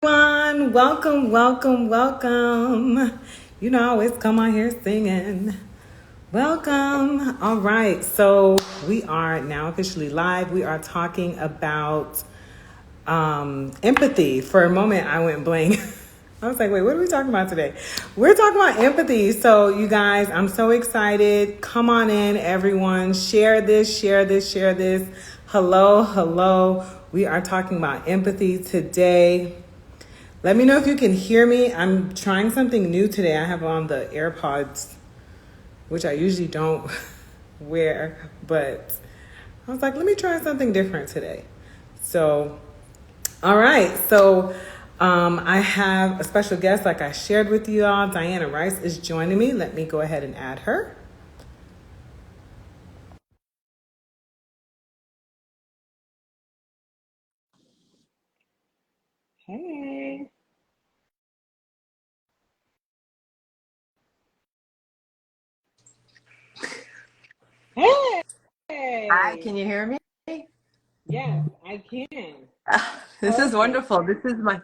Everyone, welcome, welcome, welcome. You know, I always come on here singing. Welcome. All right, so we are now officially live. We are talking about empathy. For a moment, I went blank. I was like, wait, what are we talking about today? We're talking about empathy. So, you guys, I'm so excited. Come on in, everyone. Share this, share this, share this. Hello, hello. We are talking about empathy today. Let me know if you can hear me. I'm trying something new today. I have on the AirPods, which I usually don't wear, but I was like, let me try something different today. So, all right. So, I have a special guest, like I shared with you all. Diana Rice is joining me. Let me go ahead and add her. Hey. Hi, Hey. can you hear me? Yes, I can. This is Perfect. wonderful. This is my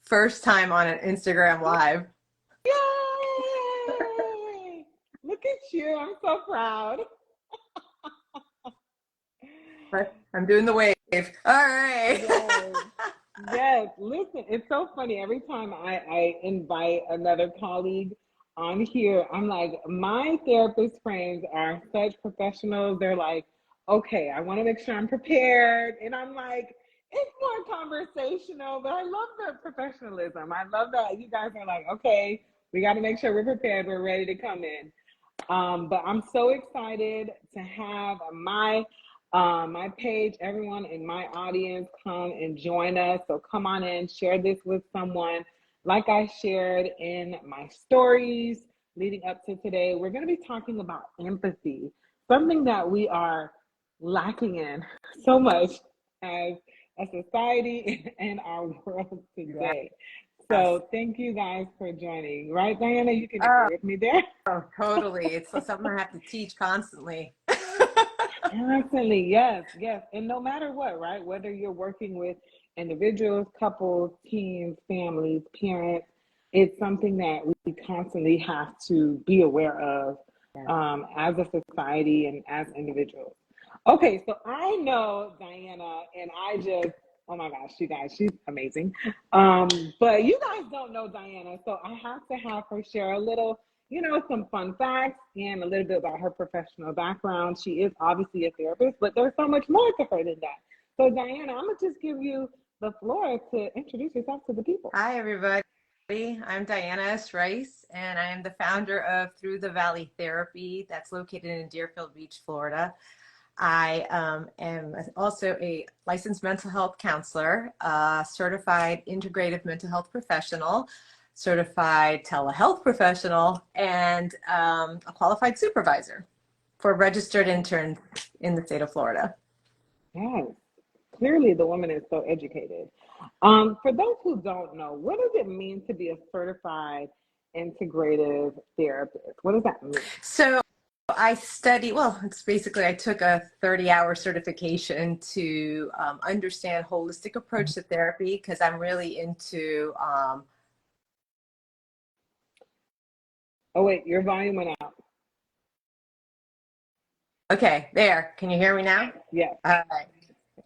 first time on an Instagram Live. Yay! Look at you. I'm so proud. I'm doing the wave. All right. Yes. Yes. Listen, it's so funny. Every time I invite another colleague on here, I'm like, my therapist friends are such professionals. They're like, okay, I want to make sure I'm prepared. And I'm like, it's more conversational, but I love the professionalism. I love that you guys are like, okay, we got to make sure we're prepared. We're ready to come in. But I'm so excited to have my page, everyone in my audience come and join us. So come on in, share this with someone. Like I shared in my stories leading up to today, we're going to be talking about empathy, something that we are lacking in so much as a society and our world today. Yes. So thank you guys for joining. Right, Diana? You can Oh, agree with me there. totally. It's something I have to teach constantly. Constantly, yes, yes. And no matter what, right? Whether you're working with individuals, couples, teams, families, parents, it's something that we constantly have to be aware of Yes. as a society and as individuals. Okay, so I know Diana, and I just, oh my gosh, you guys, she's amazing. But you guys don't know Diana, so I have to have her share a little, some fun facts and a little bit about her professional background. She is obviously a therapist, but there's so much more to her than that. So, Diana, I'm gonna just give you the floor to introduce yourself to the people. Hi, everybody. I'm Diana S. Rice, and I am the founder of Through the Valley Therapy that's located in Deerfield Beach, Florida. I am also a licensed mental health counselor, a certified integrative mental health professional, certified telehealth professional, and a qualified supervisor for registered interns in the state of Florida. Yes, clearly the woman is so educated. For those who don't know, what does it mean to be a certified integrative therapist? What does that mean? So I study, well, it's basically, I took a 30-hour certification to understand holistic approach to therapy because I'm really into Oh, wait, your volume went out. okay, there. Can you hear me now? Yes. All right.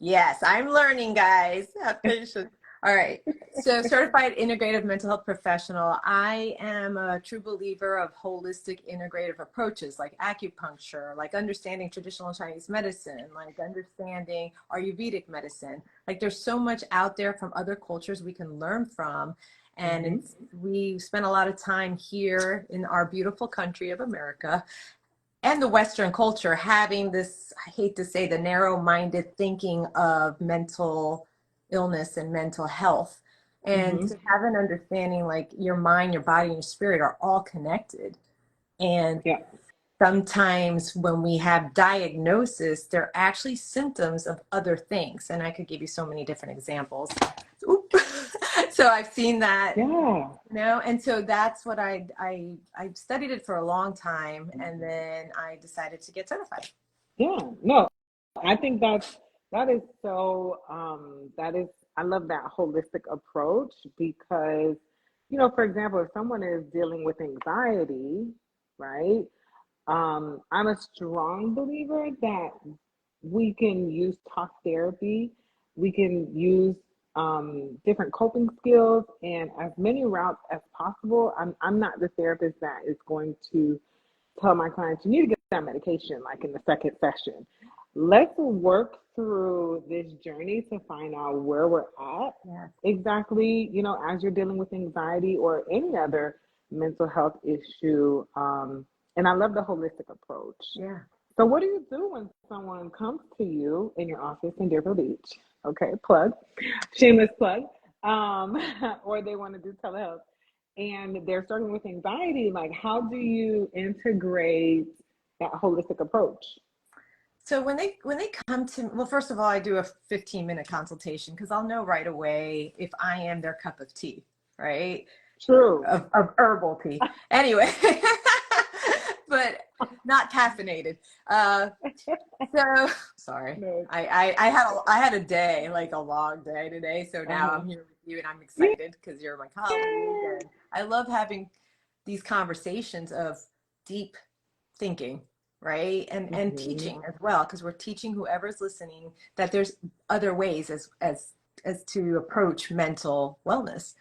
Yes, I'm learning, guys. Have patience. All right. So, certified integrative mental health professional. I am a true believer of holistic integrative approaches like acupuncture, like understanding traditional Chinese medicine, like understanding Ayurvedic medicine. Like, there's so much out there from other cultures we can learn from. And Mm-hmm. we spend a lot of time here in our beautiful country of America and the Western culture having this, I hate to say, the narrow-minded thinking of mental illness and mental health. And Mm-hmm. to have an understanding like your mind, your body, and your spirit are all connected. And Yeah. sometimes when we have diagnosis, they're actually symptoms of other things. And I could give you so many different examples. Oop. So I've seen that, Yeah. and so that's what I studied it for a long time, and then I decided to get certified. Yeah. No, I think that is so that is I love that holistic approach because, you know, for example, if someone is dealing with anxiety, right? I'm a strong believer that we can use talk therapy. We can use different coping skills and as many routes as possible. I'm not the therapist that is going to tell my clients you need to get that medication like in the second session. Let's work through this journey to find out where we're at Yeah. exactly, you know, as you're dealing with anxiety or any other mental health issue. And I love the holistic approach. Yeah. So, what do you do when someone comes to you in your office in Deerfield Beach? Okay, plug, shameless plug, um, or they want to do telehealth and they're struggling with anxiety. Like, how do you integrate that holistic approach? So when they come to, well, first of all, I do a 15-minute consultation because I'll know right away if I am their cup of tea, right? True. Of herbal tea. Anyway, but not caffeinated. So sorry. No. I had a day, like a long day today. So now Uh-huh. I'm here with you and I'm Yeah. excited because you're my colleague. And I love having these conversations of deep thinking, right? And Mm-hmm. teaching as well, because we're teaching whoever's listening that there's other ways as to approach mental wellness.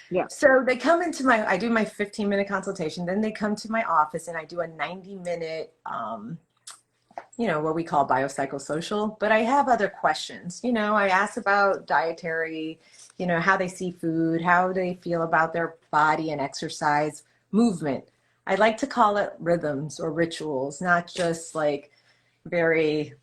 Yeah. So they come into I do my 15-minute consultation, then they come to my office and I do a 90-minute, what we call biopsychosocial, but I have other questions. I ask about dietary, how they see food, how they feel about their body and exercise, movement. I like to call it rhythms or rituals, not just like very,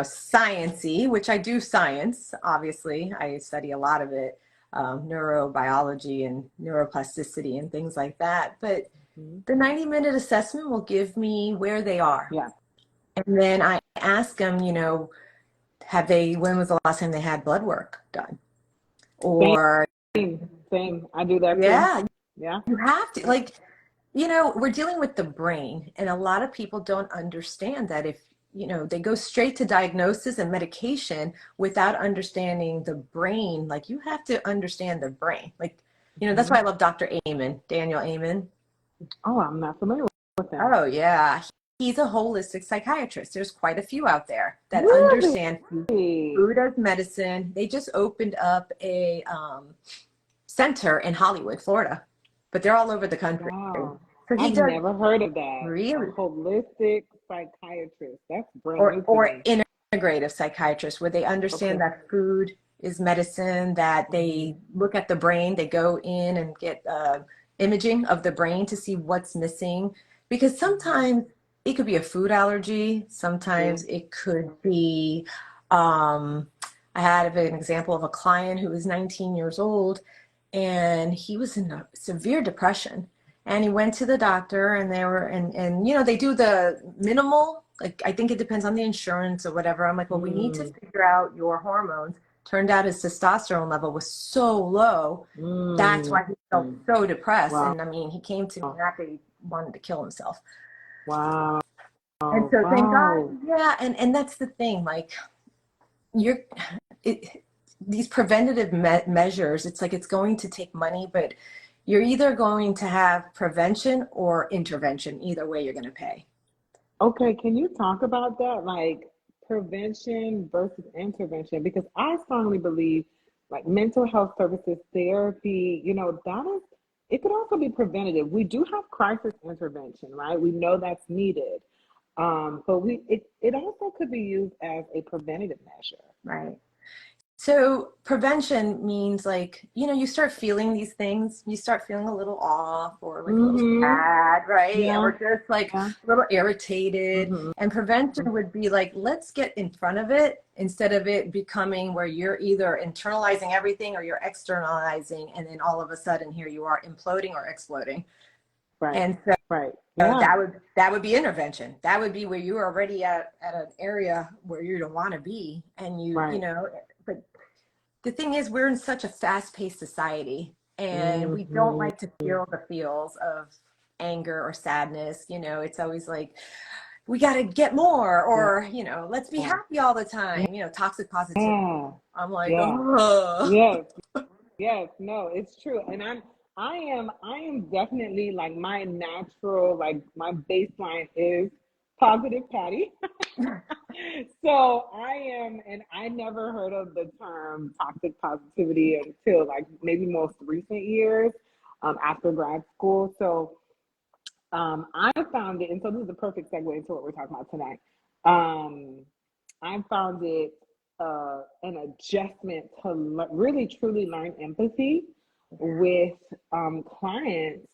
science-y, which I do science, obviously. I study a lot of it, neurobiology and neuroplasticity and things like that. But Mm-hmm. the 90-minute assessment will give me where they are. Yeah. And then I ask them, when was the last time they had blood work done? Or, Same. Same. I do that too. yeah, Yeah. you have to, Yeah. like, we're dealing with the brain, and a lot of people don't understand that if, they go straight to diagnosis and medication without understanding the brain. Like, you have to understand the brain. Like, that's Mm-hmm. why I love Dr. Amen, Daniel Amen. Oh, I'm not familiar with them. Oh, yeah. He's a holistic psychiatrist. There's quite a few out there that understand Really? food as medicine. They just opened up a center in Hollywood, Florida, but they're all over the country. Wow. So he I've does never heard of that. A really, holistic psychiatrist. That's brand new to or me. integrative psychiatrists, where they understand Okay. that food is medicine, that Mm-hmm. they look at the brain, they go in and get imaging of the brain to see what's missing. Because Mm-hmm. sometimes it could be a food allergy, True. sometimes it could be, um, I had an example of a client who was 19 years old and he was in a severe depression. And he went to the doctor and they were, and they do the minimal, like, I think it depends on the insurance or whatever. I'm like, well, we need to Mm. figure out your hormones. Turned out his testosterone level was so low. That's Mm. why he felt so depressed. Wow. And I mean, he came to me after he wanted to kill himself. Wow. And so thank God, Wow. yeah. And that's the thing, like, you're, it, these preventative measures, it's like it's going to take money, but you're either going to have prevention or intervention. Either way, you're going to pay. Okay, can you talk about that? Like prevention versus intervention? Because I strongly believe like mental health services, therapy, you know, that is, it could also be preventative. We do have crisis intervention, right? We know that's needed. But it also could be used as a preventative measure. Right. So prevention means, like, you start feeling these things, you start feeling a little off or like a little Mm-hmm. sad, right? Yeah, Or just like yeah. a little irritated. Mm-hmm. And prevention would be like, let's get in front of it instead of it becoming where you're either internalizing everything or you're externalizing. And then all of a sudden here you are imploding or exploding. Right, And so right. so Yeah, that would be intervention. That would be where you're already at an area where you don't want to be. And right. but the thing is, we're in such a fast-paced society and we don't Mm-hmm. like to feel the feels of anger or sadness. It's always like, we got to get more, or, you know, let's be happy all the time, you know, toxic positivity. yeah, I'm like, yeah, oh. yes, yes, no, it's true. And I am definitely like my natural, like my baseline is positive Patty. So I am, and I never heard of the term toxic positivity until like maybe most recent years, after grad school. So I found it, and so this is the perfect segue into what we're talking about tonight. Um, I found it an adjustment to really truly learn empathy with clients.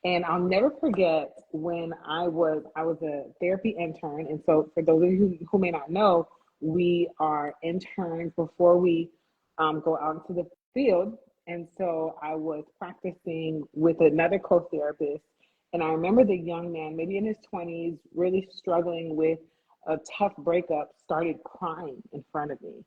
And I'll never forget when I was a therapy intern. And so for those of you who may not know, we are interns before we go out into the field. And so I was practicing with another co-therapist, and I remember the young man, maybe in his 20s, really struggling with a tough breakup, started crying in front of me,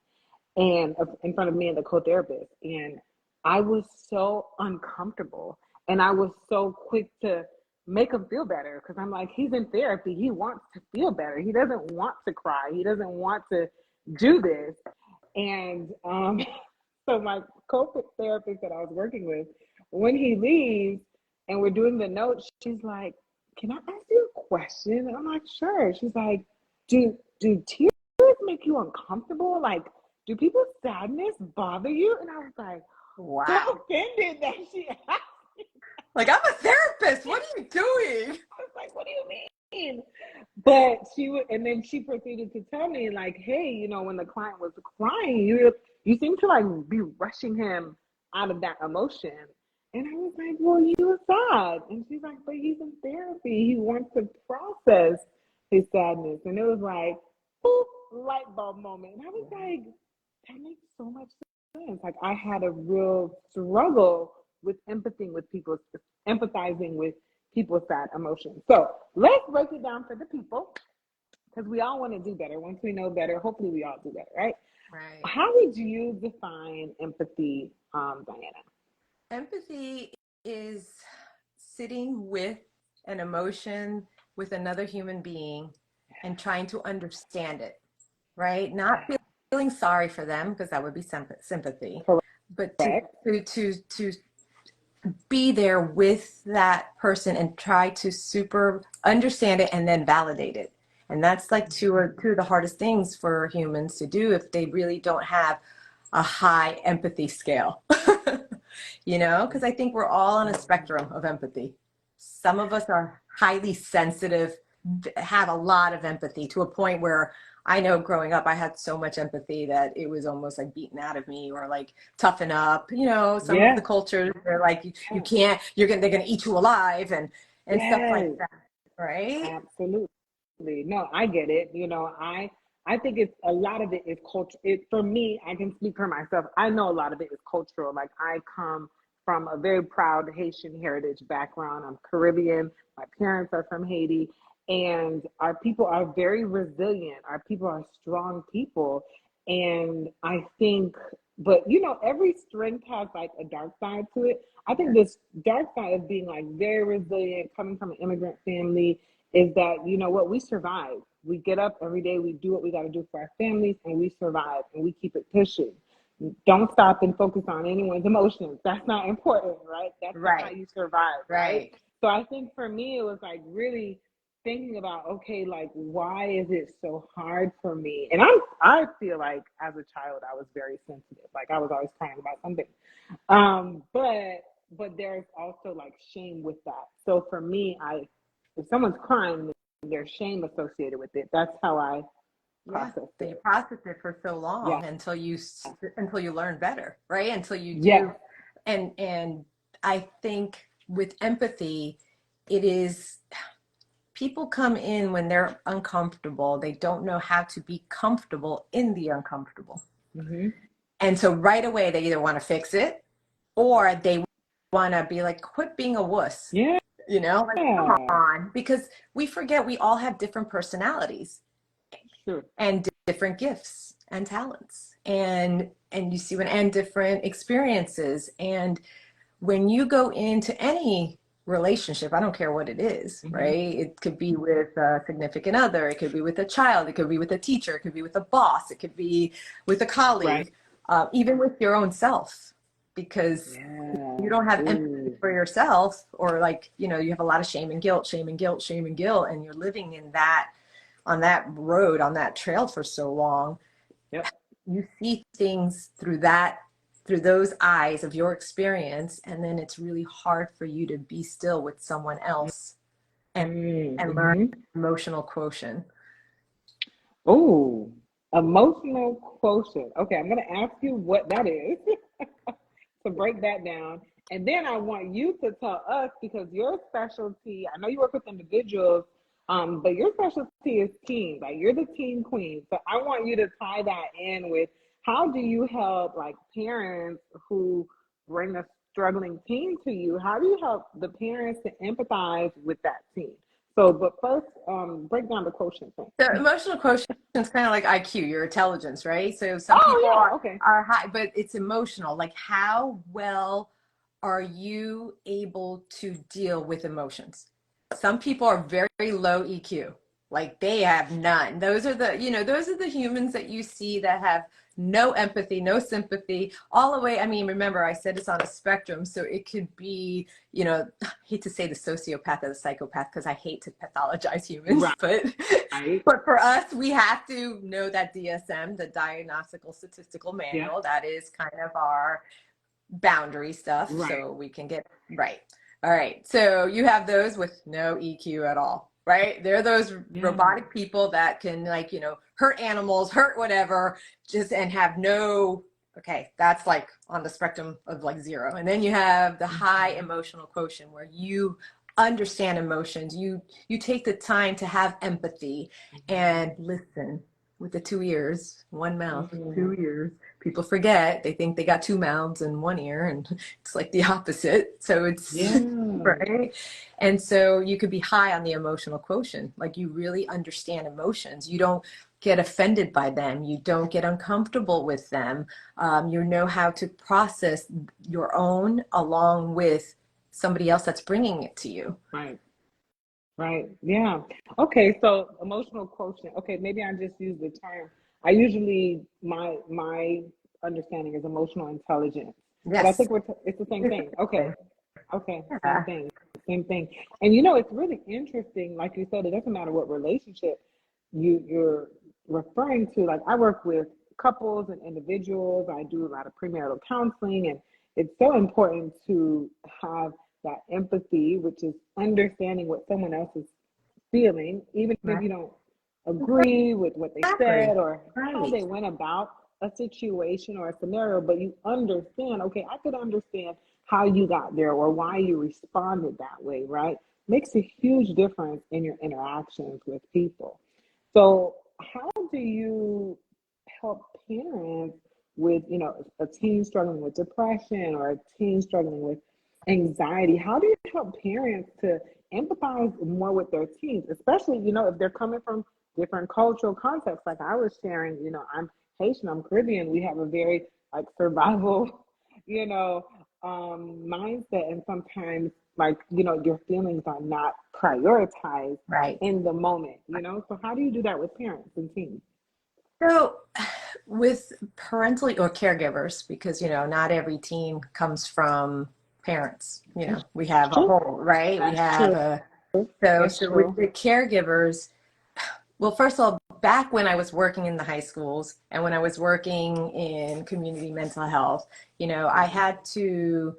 and in front of me and the co-therapist. And I was so uncomfortable, and I was so quick to make him feel better, because I'm like, he's in therapy. He wants to feel better. He doesn't want to cry. He doesn't want to do this. And so my co-therapist that I was working with, when he leaves and we're doing the notes, she's like, "Can I ask you a question?" And I'm like, "Sure." She's like, "Do tears make you uncomfortable? Like, do people's sadness bother you?" And I was like, Wow. so offended that she asked. Like, I'm a therapist. What are you doing? I was like, "What do you mean?" But she would, and then she proceeded to tell me, like, "Hey, you know, when the client was crying, you seem to like be rushing him out of that emotion." And I was like, "Well, you were sad." And she's like, "But he's in therapy. He wants to process his sadness." And it was like, boop, light bulb moment. And I was like, that makes so much sense. Like, I had a real struggle with empathizing with people's sad emotions. So let's break it down for the people, because we all want to do better. Once we know better, hopefully we all do better, right? Right. How would you define empathy, Diana? Empathy is sitting with an emotion with another human being and trying to understand it, right? Not feeling sorry for them, because that would be sympathy, but Correct. to be there with that person and try to super understand it and then validate it. And that's like two of the hardest things for humans to do if they really don't have a high empathy scale. You know, because I think we're all on a spectrum of empathy. Some of us are highly sensitive, have a lot of empathy to a point where I know growing up I had so much empathy that it was almost like beaten out of me, or like toughen up. You know, some of Yeah. the cultures are like you can't, they're gonna eat you alive, and stuff like Yes. that, right? Absolutely. No, I get it. You know, I think it's a lot of it is culture. It for me, I can speak for myself. I know a lot of it is cultural. Like, I come from a very proud Haitian heritage background. I'm Caribbean. My parents are from Haiti, and our people are very resilient. Our people are strong people, and I think, but you know, every strength has like a dark side to it. I think this dark side of being like very resilient, coming from an immigrant family, is that, you know what, we survive. We get up every day, we do what we got to do for our families, and we survive, and we keep it pushing. Don't stop and focus on anyone's emotions. That's not important, right? That's not how Right, you survive, right? right. So I think for me, it was like really thinking about, okay, like, why is it so hard for me? And I feel like as a child, I was very sensitive. Like, I was always crying about something. But there's also like shame with that. So for me, if someone's crying, there's shame associated with it. That's how I Yeah. process So you it. process it for so Yeah. long until you learn better, right? Until you Yes. do. And I think with empathy, it is, people come in when they're uncomfortable. They don't know how to be comfortable in the uncomfortable. Mm-hmm. And so right away they either want to fix it, or they want to be like, quit being a wuss. Yeah. You know, like, come on, because we forget we all have different personalities Sure. and different gifts and talents, and you see, and different experiences. And when you go into any relationship. I don't care what it is, Mm-hmm. right? It could be with a significant other, it could be with a child, it could be with a teacher, it could be with a boss, it could be with a Right. colleague, even with your own self, because Yeah. you don't have empathy Ooh. for yourself, or like, you have a lot of shame and guilt, shame and guilt, shame and guilt, and you're living in that, on that road, on that trail for so long. Yep. You see things through that, through those eyes of your experience, and then it's really hard for you to be still with someone else and learn Mm-hmm. emotional quotient. Oh, emotional quotient. Okay, I'm going to ask you what that is to break that down. And then I want you to tell us, because your specialty, I know you work with individuals, but your specialty is teams. Like, you're the team queen. So I want you to tie that in with, how do you help like parents who bring a struggling teen to you? How do you help the parents to empathize with that teen? So, but first, break down the quotient thing. So emotional quotient is kind of like IQ, your intelligence, right? So some people Oh yeah, okay. are high, but it's emotional. Like, how well are you able to deal with emotions? Some people are very low EQ. Like, they have none. Those are those are the humans that you see that have no empathy, no sympathy, all the way. I mean, remember, I said it's on a spectrum. So it could be, I hate to say the sociopath or the psychopath because I hate to pathologize humans, but Right. but for us, we have to know that DSM, the Diagnostical Statistical Yeah. Manual, that is kind of our boundary stuff, Right. so we can get right. All right. So you have those with no EQ at all, right? They're those Yeah. robotic people that can, like, hurt animals, hurt whatever, just, and have no, okay, that's like on the spectrum of like zero. And then you have the high Mhm. emotional quotient where you understand emotions. You take the time to have empathy Mhm. and listen with the two ears, one mouth, Mhm. two ears. People forget, they think they got two mouths and one ear, and it's like the opposite. So it's Yeah. right. And so you could be high on the emotional quotient, like you really understand emotions. You don't get offended by them, you don't get uncomfortable with them. You know how to process your own along with somebody else that's bringing it to you. Right. Right. Yeah. Okay. So emotional quotient. Okay. Maybe I just use the term. I usually, my understanding is emotional intelligence, but I Yes. think it's the same thing. Okay. Okay. Same Yeah. thing. Same thing. And it's really interesting. Like you said, it doesn't matter what relationship you're referring to. Like, I work with couples and individuals. I do a lot of premarital counseling, and it's so important to have that empathy, which is understanding what someone else is feeling, even if Right. you don't agree with what they Exactly. said or how Right. they went about a situation or a scenario, but you understand, okay, I could understand how you got there or why you responded that way, right? Makes a huge difference in your interactions with people. So, how do you help parents with, a teen struggling with depression or a teen struggling with anxiety? How do you help parents to empathize more with their teens, especially, if they're coming from different cultural contexts? Like I was sharing, I'm Haitian, I'm Caribbean. We have a very like survival, you know, mindset, and sometimes, like, your feelings are not prioritized Right. in the moment. So how do you do that with parents and teens? So, with parental or caregivers, because not every teen comes from parents. That's We have a true. whole, right? We That's have true. a so That's so with true. the caregivers. Well, first of all, back when I was working in the high schools and when I was working in community mental health, I Mhm. had to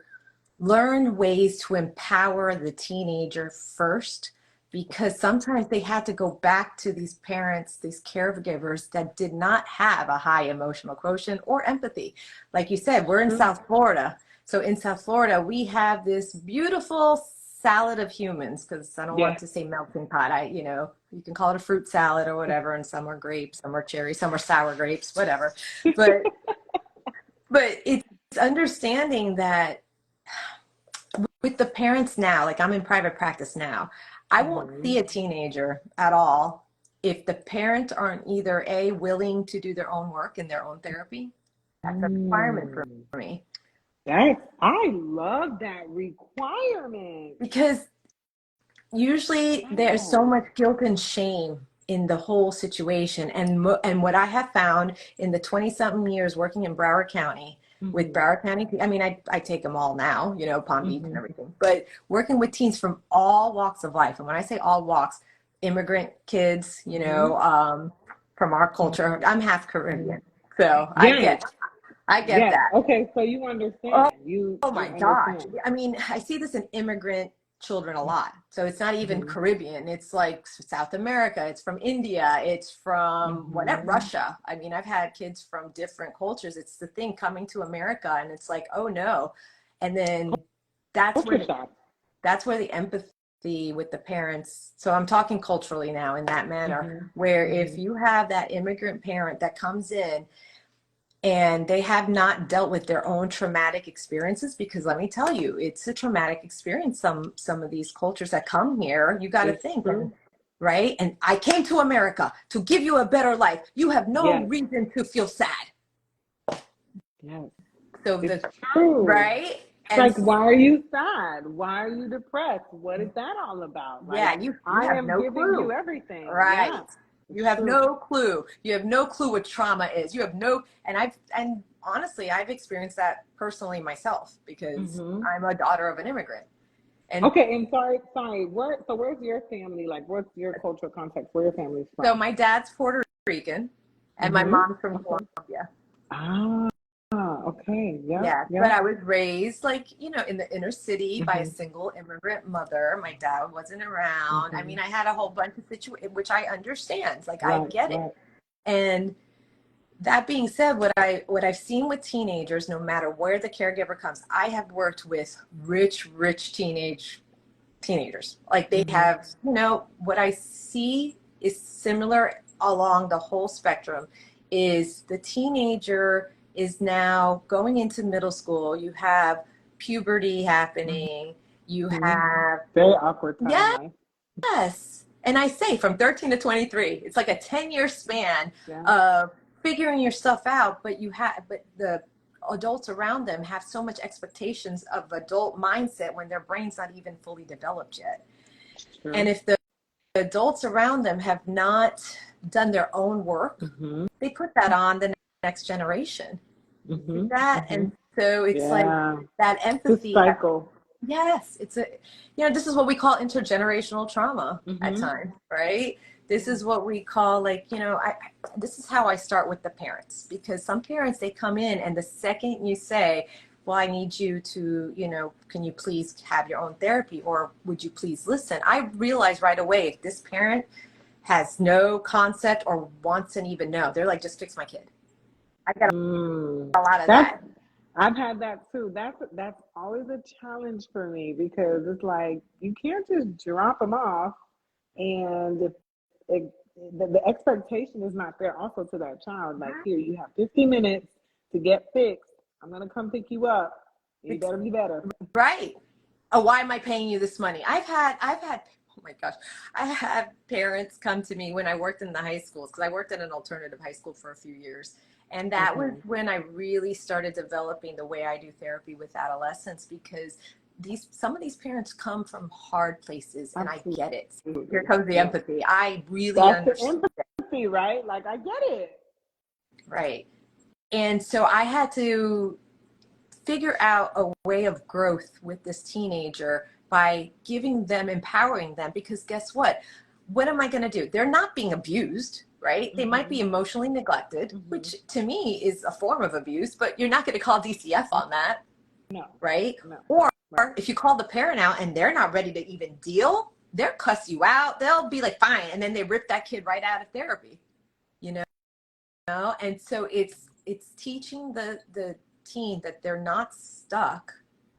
learn ways to empower the teenager first, Okay. because sometimes they had to go back to these parents, these caregivers that did not have a high emotional quotient or empathy. Like you said, we're in True. South Florida. So in South Florida, we have this beautiful salad of humans, because I don't want Yes. to say melting pot. You can call it a fruit salad or whatever, and some are grapes, some are cherries, some are sour grapes, whatever. But it's understanding that with the parents now, like I'm in private practice now, I won't Hmm. see a teenager at all if the parents aren't either willing to do their own work in their own therapy. That's a requirement for Mm. me. I love that requirement. because usually there's so Yes. much guilt and shame in the whole situation. And what I have found in the 20 something years working in Broward County with Mm-hmm. Broward County, I mean, I take them all now, you know, Palm Beach and Mm-hmm. everything, but working with teens from all walks of life. And when I say all walks, immigrant kids, you Mm-hmm. know, from our culture, I'm half Mm-hmm. Caribbean. So Yes. I get Yes. that. Okay. So you Oh, understand. oh You my gosh. understand. I mean, I see this in immigrant children a lot. So it's not even Mm-hmm. Caribbean. It's like South America. It's from India. It's from whatever, Mm-hmm. Russia. I mean, I've had kids from different cultures. It's the thing coming to America and it's like, oh no. And then that's where Culture the, shock. that's where the empathy with the parents. So I'm talking culturally now in that manner, Mm-hmm. where if Mm-hmm. you have that immigrant parent that comes in and they have not dealt with their own traumatic experiences, because let me tell you, it's a traumatic experience. Some of these cultures that come here, you got to It's think. And true. right, and I came to America to give you a better life. You have no Yes. reason to feel sad. Yes. So It's the true. right. It's And like, why are you sad? Why are you depressed? What is that all about? Like, yeah, you I have am no giving you clue. everything. Right. Yeah, it's You have true. no clue. You have no clue what trauma is. You have no, and honestly, I've experienced that personally myself because Hmm. I'm a daughter of an immigrant. And Okay, and sorry. Where's your family? Like, what's your cultural context? Where your family's so from? my dad's Puerto Rican and my Mm-hmm. mom's from Okay. Colombia. Ah, okay. Yep, Yeah, but yep. I was raised like, you know, in the inner city by a Mm-hmm. single immigrant mother. My dad wasn't around. I Mm-hmm. mean, I had a whole bunch of situations, which I understand. Like, I Right, get it. right. And that being said, what I've seen with teenagers, no matter where the caregiver comes, I have worked with rich teenagers. Like they Mm-hmm. have, you know, what I see is similar along the whole spectrum is the teenager is now going into middle school. You have puberty happening. You Mm-hmm. have, Very awkward time in life. yes. And I say from 13 to 23, it's like a 10-year span Yeah. of figuring your stuff out, but the adults around them have so much expectations of adult mindset when their brain's not even fully developed yet. And True. if the adults around them have not done their own work, Mm-hmm. they put that on the next generation. You see Mm-hmm. that? Mm-hmm. And so it's like Yeah. that It's a empathy. cycle. Yes, it's a, you know, this is what we call intergenerational trauma at Mm-hmm. times, right? This Yeah. is what we call like, you know, this is how I start with the parents because some parents, they come in and the second you say, well, I need you to, you know, can you please have your own therapy or would you please listen? I realize right away if this parent has no concept or wants to even know, they're like, just fix my kid. I got Mm. a lot of That's that. I've had that too. That's always a challenge for me because it's like you can't just drop them off, and if it, the expectation is not there also to that child. Like here, you have 50 minutes to get fixed. I'm gonna come pick you up. You better be better. Right. Oh, why am I paying you this money? I've had, oh my gosh, I had parents come to me when I worked in the high schools, because I worked at an alternative high school for a few years. And that was Okay. when I really started developing the way I do therapy with adolescents, because some of these parents come from hard places and I get it. Here Absolutely. comes the Yeah. empathy. I really That's the understand. empathy, right? Like I get it. Right. And so I had to figure out a way of growth with this teenager by giving them, empowering them, because guess what am I going to do? They're not being abused, right? They might Mm-hmm. be emotionally neglected, Mm-hmm. which to me is a form of abuse, but you're not going to call DCF on that, No. right? No. Or Right. if you call the parent out and they're not ready to even deal, they'll cuss you out, they'll be like fine, and then they rip that kid right out of therapy, you know. And so it's teaching the teen that they're not stuck,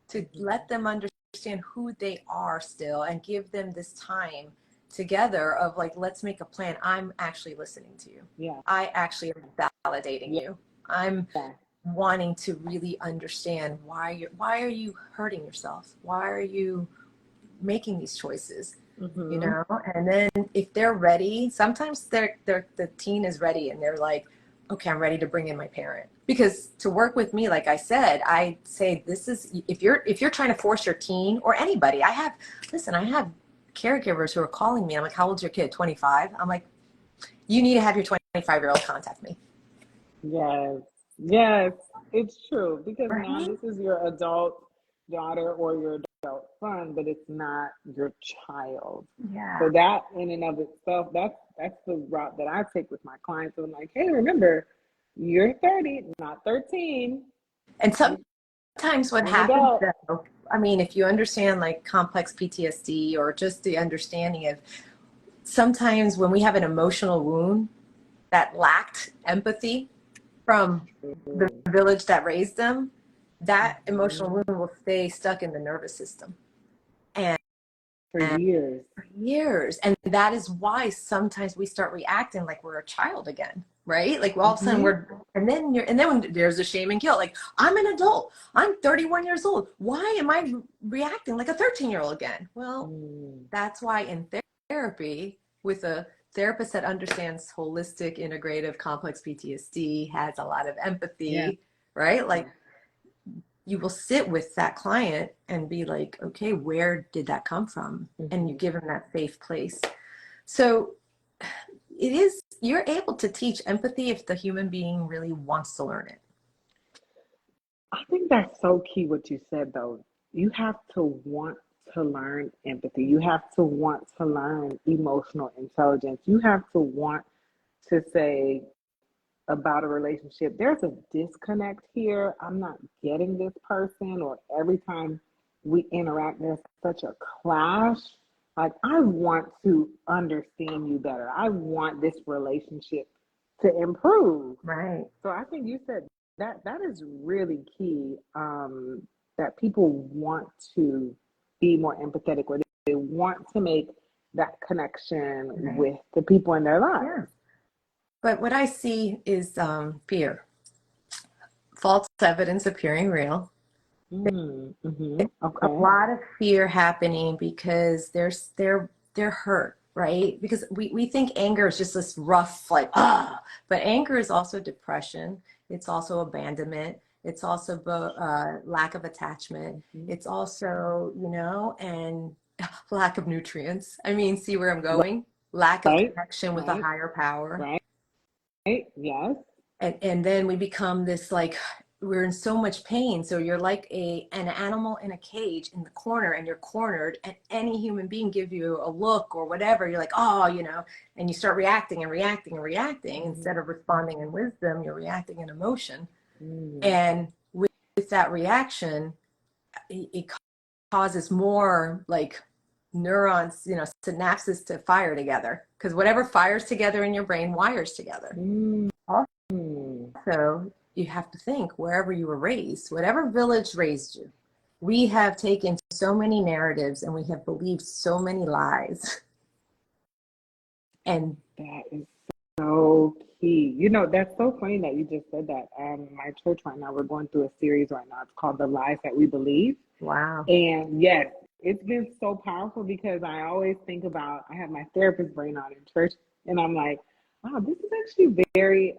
to Mm-hmm. let them understand who they are still and give them this time together of like, let's make a plan. I'm actually listening to you. Yeah. I actually am validating Yeah. you. I'm Yeah. wanting to really understand why are you hurting yourself? Why are you making these choices? You Mm-hmm. know, and then if they're ready, sometimes the teen is ready and they're like, okay, I'm ready to bring in my parent. Because to work with me, like I said, I say this is, if you're trying to force your teen or anybody, I have caregivers who are calling me. I'm like, how old's your kid? 25. I'm like, you need to have your 25-year-old contact me. Yes, yes, it's true because now Right? this is your adult daughter or your adult son, but it's not your child. Yeah. So that in and of itself, that's the route that I take with my clients. So I'm like, hey, remember, you're 30, not 13. And You, sometimes what you're an happens adult. though, I mean, if you understand like complex PTSD or just the understanding of sometimes when we have an emotional wound that lacked empathy from the Mm-hmm. village that raised them, that emotional Mm-hmm. wound will stay stuck in the nervous system. And For years. for years. And that is why sometimes we start reacting like we're a child again, right? Like all of a sudden Mm-hmm. and then when there's a shame and guilt, like I'm an adult, I'm 31 years old. Why am I reacting like a 13-year-old again? Well, Mm. that's why in therapy, with a therapist that understands holistic, integrative, complex PTSD, has a lot of Yeah. empathy, right? Yeah. Like you will sit with that client and be like, okay, where did that come from? And you Mm-hmm. give them that safe place. So it is, you're able to teach empathy if the human being really wants to learn it. I think that's so key what you said though. You have to want to learn empathy. You have to want to learn emotional intelligence. You have to want to say about a relationship, there's a disconnect here. I'm not getting this person, or every time we interact, there's such a clash. Like, I want to understand you better. I want this relationship to improve. Right. So I think you said that is really key. That people want to be more empathetic, or they want to make that connection Right. with the people in their lives. Yeah. But what I see is fear, false evidence appearing real. Mm-hmm. A Okay. lot of fear happening because they're hurt, right? Because we think anger is just this rough like but anger is also depression. It's also abandonment. It's also lack of attachment. Mm-hmm. It's also, and lack of nutrients. I mean, see where I'm Right. going? Lack of Right. connection with a Right. higher power. Right. Yes. And then we become this like we're in so much pain, so you're like an animal in a cage in the corner, and you're cornered, and any human being give you a look or whatever, you're like, oh, and you start reacting and reacting and reacting Mm-hmm. instead of responding in wisdom. You're reacting in emotion, Mm-hmm. and with that reaction, it causes more like neurons, synapses to fire together, because whatever fires together in your brain wires together. So you have to think wherever you were raised, whatever village raised you, we have taken so many narratives and we have believed so many lies. And That is so key. That's so funny that you just said that. My church right now, we're going through a series right now. It's called The Lies That We Believe. wow. And yes, it's been so powerful because I always think about, I have my therapist brain on in church, and I'm like, wow, this is actually very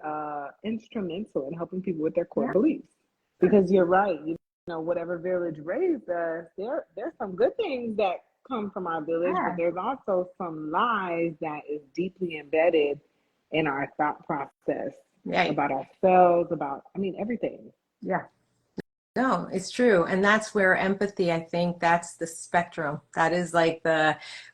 instrumental in helping people with their core Yeah. beliefs. Because you're right, whatever village raised us, there's some good things that come from our village, but Yeah. there's also some lies that is deeply embedded in our thought process Yeah. about ourselves, about, I mean, everything. Yeah. No, it's true. And that's where empathy, I think that's the spectrum. That is like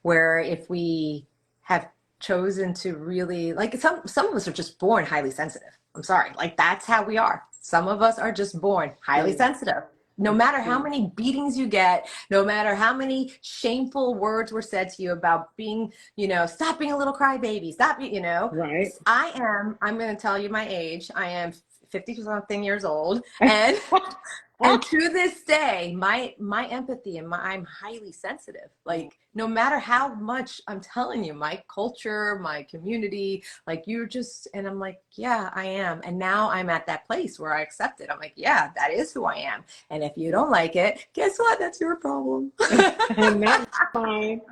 where if we have chosen to really, like some of us are just born highly sensitive. I'm sorry. Like that's how we are. Some of us are just born highly True. sensitive. No It's matter how true. many beatings you get, no matter how many shameful words were said to you about being, stop being a little crybaby, Right. I'm going to tell you my age. I am 50 something years old. And to this day, my empathy and I'm highly sensitive. Like no matter how much I'm telling you, my culture, my community, like and I'm like, yeah, I am. And now I'm at that place where I accept it. I'm like, yeah, that is who I am. And if you don't like it, guess what? That's your problem. Not mine.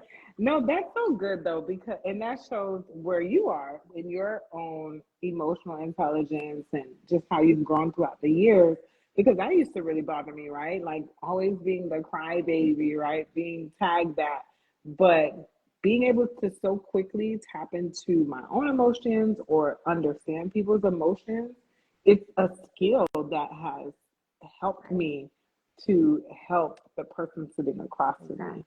No, that's so good though, because and that shows where you are in your own emotional intelligence and just how you've grown throughout the years. Because that used to really bother me, right? Like always being the crybaby, right? Being tagged that. But being able to so quickly tap into my own emotions or understand people's emotions, it's a skill that has helped me to help the person sitting across from me.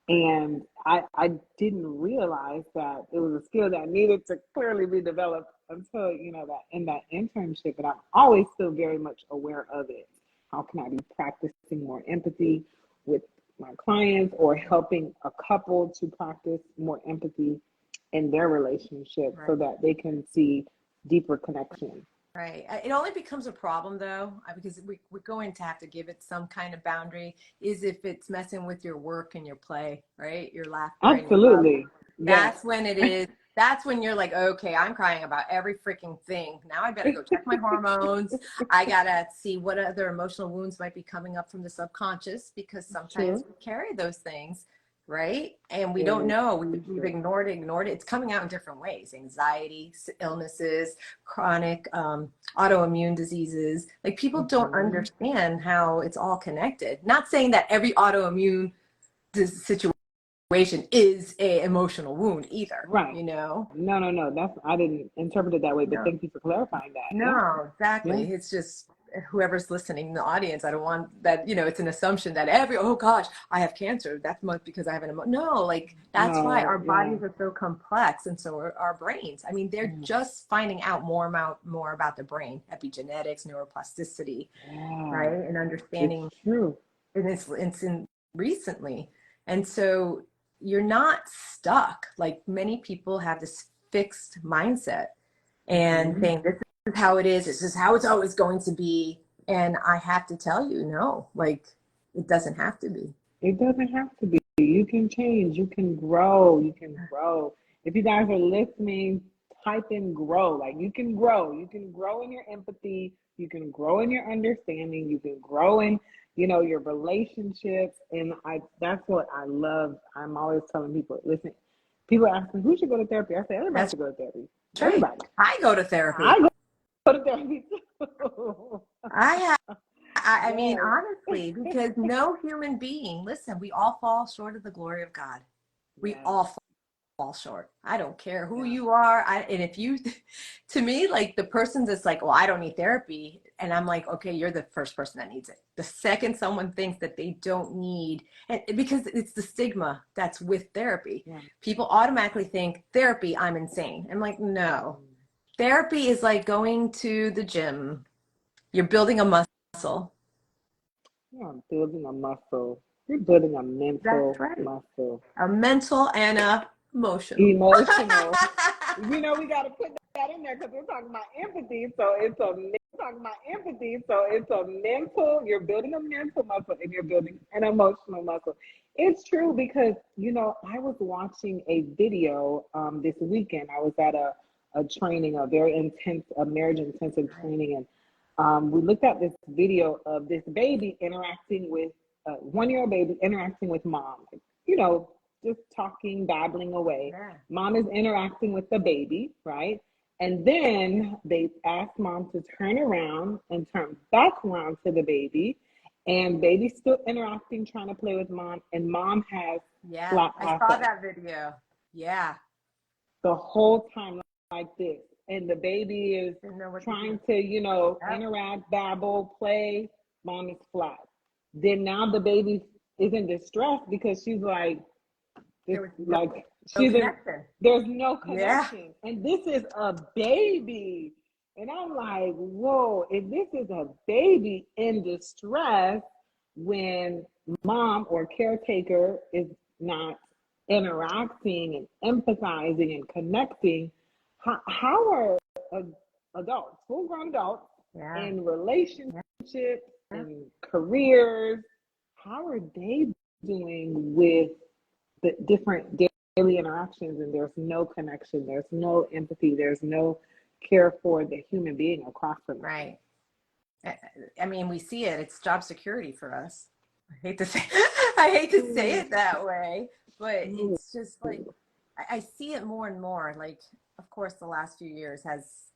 And I didn't realize that it was a skill that needed to clearly be developed until, that in that internship. And I'm always still very much aware of it. How can I be practicing more empathy with my clients or helping a couple to practice more empathy in their relationship Right. so that they can see deeper connection? Right. It only becomes a problem though, because we're going to have to give it some kind of boundary, is if it's messing with your work and your play, right? Your laughter and your love. Absolutely. Yes. That's when it is. That's when you're like, okay, I'm crying about every freaking thing. Now I better go check my hormones. I gotta see what other emotional wounds might be coming up from the subconscious, because sometimes True. we carry those things, right? And we don't Very, know. very We've true. ignored it. It's coming out in different ways: anxiety, illnesses, chronic autoimmune diseases. Like people don't Hmm. understand how it's all connected. Not saying that every autoimmune situation is a emotional wound either, Right. you know? No, no, no. That's I didn't interpret it that way, but No, thank you for clarifying that. Yeah. no, Yeah. exactly. It's just whoever's listening, the audience, I don't want that, it's an assumption that oh gosh, I have cancer. That's much because I have no, like that's why No, our yeah. bodies are so complex, and so are our brains. I mean, they're Yeah. just finding out more about the brain, epigenetics, neuroplasticity, Yeah. right? And It's understanding, true. and it's in recently. And so you're not stuck. Like many people have this fixed mindset and Hmm. saying, this is how it is, this is how it's always going to be. And I have to tell you, no, like it doesn't have to be. It doesn't have to be. You can change. You can grow. You can grow. If you guys are listening, type in grow. Like you can grow. You can grow in your empathy. You can grow in your understanding. You can grow in, your relationships. And that's what I love. I'm always telling people, listen, people ask me who should go to therapy. I say everybody That's should go to therapy. right. Everybody. I go to I therapy. go to therapy too. I have, I mean, Yes. honestly, because no human being, listen, we all fall short of the glory of God. We Yes. all fall short. I don't care who Yeah. you are. And if you, to me, like the person that's like, well, I don't need therapy. And I'm like, okay, you're the first person that needs it. The second someone thinks that they don't need, and because it's the stigma that's with therapy, Yeah. people automatically think therapy, I'm insane. I'm like, no, Mm. therapy is like going to the gym. You're building a muscle. You're not building a muscle. You're building a That's mental right. muscle. A mental and a emotional. Emotional. We got to put that in there because we're talking about empathy. So it's a talking about empathy. So it's a mental. You're building a mental muscle and you're building an emotional muscle. It's true because I was watching a video this weekend. I was at a training, a very intense, a marriage intensive training, and we looked at this video of this baby interacting with 1 year old baby interacting with mom. You know, just talking, babbling away. Yeah. Mom is interacting with the baby, right? And then they ask mom to turn around and turn back around to the baby. And baby's still interacting, trying to play with mom. And mom has Yeah. flat I saw affect that video. Yeah. the whole time like this. And the baby is Didn't know what to do. trying to, Yep. interact, babble, play. Mom is flat. Then now the baby is in distress because she's like, There it's was like no she's in, connection. there's no Yeah. connection. And this is a baby. And I'm like, whoa, if this is a baby in distress when mom or caretaker is not interacting and empathizing and connecting, how are adults, full grown adults, Yeah. in relationships Yeah. and careers, how are they doing with the different daily interactions, and there's no connection, there's no empathy, there's no care for the human being across from them? Right. I mean, we see it. It's job security for us. I hate to say, I hate to say True, it that way, but Oh, it's just like I see it more and more. Like, of course, the last few years has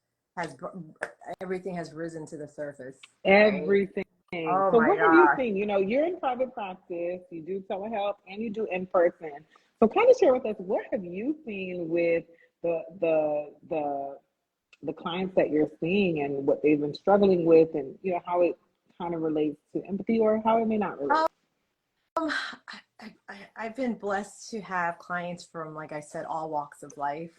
everything has risen to the surface, right? everything. Oh So my what have you gosh. seen? You know, you're in private practice, you do telehealth, and you do in person. So kind of share with us, what have you seen with the the the the clients that you're seeing and what they've been struggling with, and you know how it kind of relates to empathy or how it may not relate. Um, I've been blessed to have clients from, like I said, all walks of life.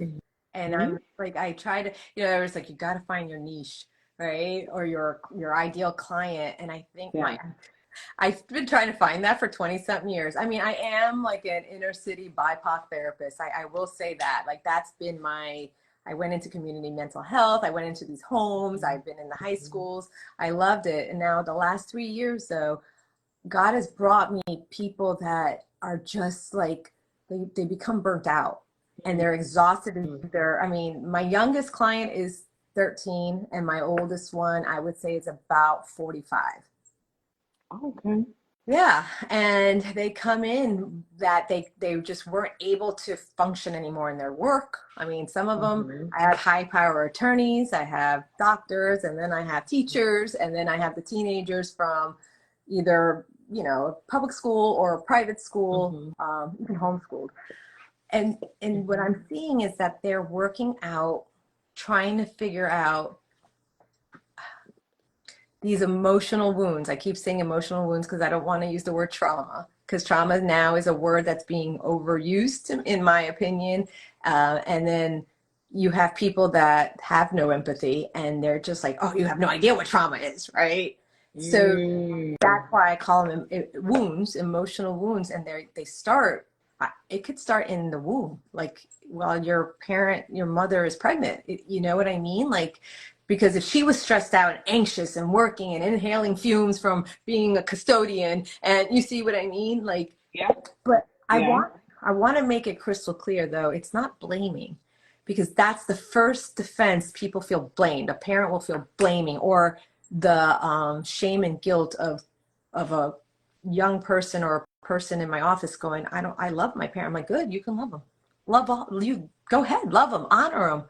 And Hmm. I'm like, I try to, there was like, you got to find your niche, right? Or your ideal client. And I think Yeah. I've been trying to find that for 20 something years. I mean, I am like an inner city BIPOC therapist. I will say that. Like, that's been I went into community mental health. I went into these homes. I've been in the high schools. I loved it. And now the last 3 years, though, God has brought me people that are just like, they become burnt out and they're exhausted. And I mean, my youngest client is 13 and my oldest one, I would say, is about 45. Okay. Yeah, and they come in that they just weren't able to function anymore in their work. I mean, some of them, Hmm. I have high power attorneys, I have doctors, and then I have teachers, and then I have the teenagers from either, public school or private school, Hmm. even homeschooled. And what I'm seeing is that they're working out, trying to figure out these emotional wounds. I keep saying emotional wounds because I don't want to use the word trauma, because trauma now is a word that's being overused, in my opinion. And then you have people that have no empathy and they're just like, oh, you have no idea what trauma is, right? So Mm. that's why I call them wounds, emotional wounds. And they start, it could start in the womb, like while your mother is pregnant. You know what I mean? Like, because if she was stressed out and anxious and working and inhaling fumes from being a custodian, and you see what I mean? Like, Yeah. but Yeah. I want to make it crystal clear, though, it's not blaming, because that's the first defense. People feel blamed. A parent will feel blaming, or the shame and guilt of a young person or a person in my office going, I love my parent. I'm like, good, you can love them. Love all, you go ahead, love them, honor them.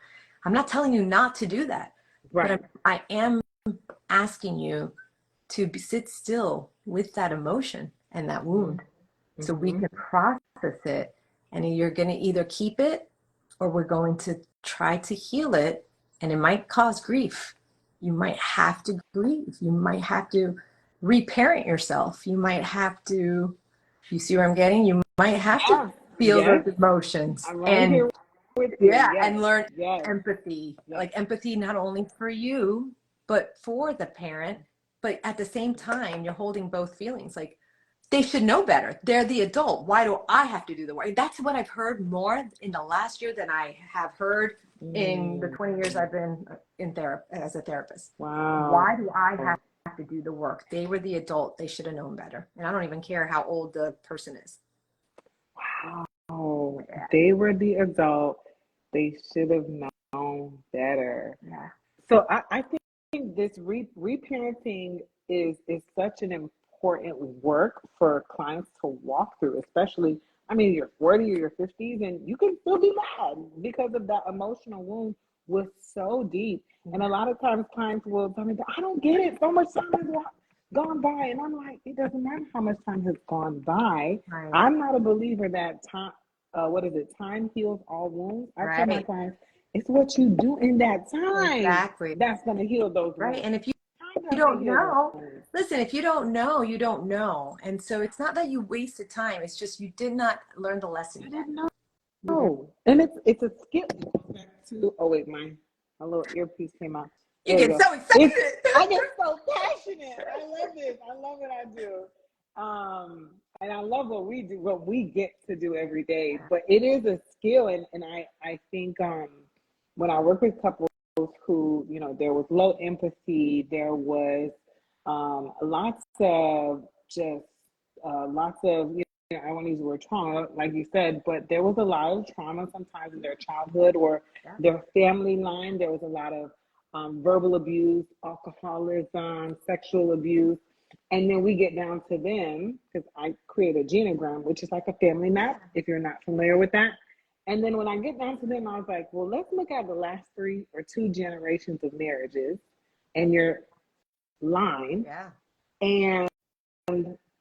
I'm not telling you not to do that, but Right. I am asking you to sit still with that emotion and that Hmm. wound so we Hmm. can process it. And you're going to either keep it or we're going to try to heal it. And it might cause grief. You might have to grieve. You might have to reparent yourself. You might have to, you see where I'm getting? You might have to Yes. feel Yes. those emotions I'm right and, here with you. yeah, Yes. and learn Yes. empathy, Yes. like empathy, not only for you, but for the parent. But at the same time, you're holding both feelings. Like, they should know better. They're the adult. Why do I have to do the work? That's what I've heard more in the last year than I have heard in the Mm. 20 years I've been in therapy as a therapist. Wow. Why do I have to do the work? They were the adult. They should have known better. And I don't even care how old the person is. Wow. Yeah. They were the adult. They should have known better. Yeah. So I think this reparenting is such an important work for clients to walk through, especially, I mean, you're 40 or your 50s and you can still be mad because of that emotional wound was so deep. And a lot of times clients will tell me, I don't get it. So much time has gone by. And I'm like, it doesn't matter how much time has gone by. Right. I'm not a believer that time, what is it? Time heals all wounds. I tell my Right. clients, it's what you do in that time Exactly. that's going to heal those Right. wounds. And if Time you doesn't don't heal know, wounds. listen, if you don't know, you don't know. And so it's not that you wasted time. It's just you did not learn the lesson You yet. didn't You did. know. And it's a skill. It goes back to, oh wait, my little earpiece came out. You There we get go. so It's excited. I get so passionate. I love this. I love what I do. And I love what we do, what we get to do every day. But it is a skill, and I think when I work with couples who, you know, there was low empathy, there was lots of just lots of, you know, I want to use the word trauma, like you said, but there was a lot of trauma sometimes in their childhood or Yeah. their family line. There was a lot of verbal abuse, alcoholism, sexual abuse. And then we get down to them because I create a genogram, which is like a family map, if you're not familiar with that. And then when I get down to them, I was like, well, let's look at the last 3 or 2 generations of marriages and your line. Yeah. And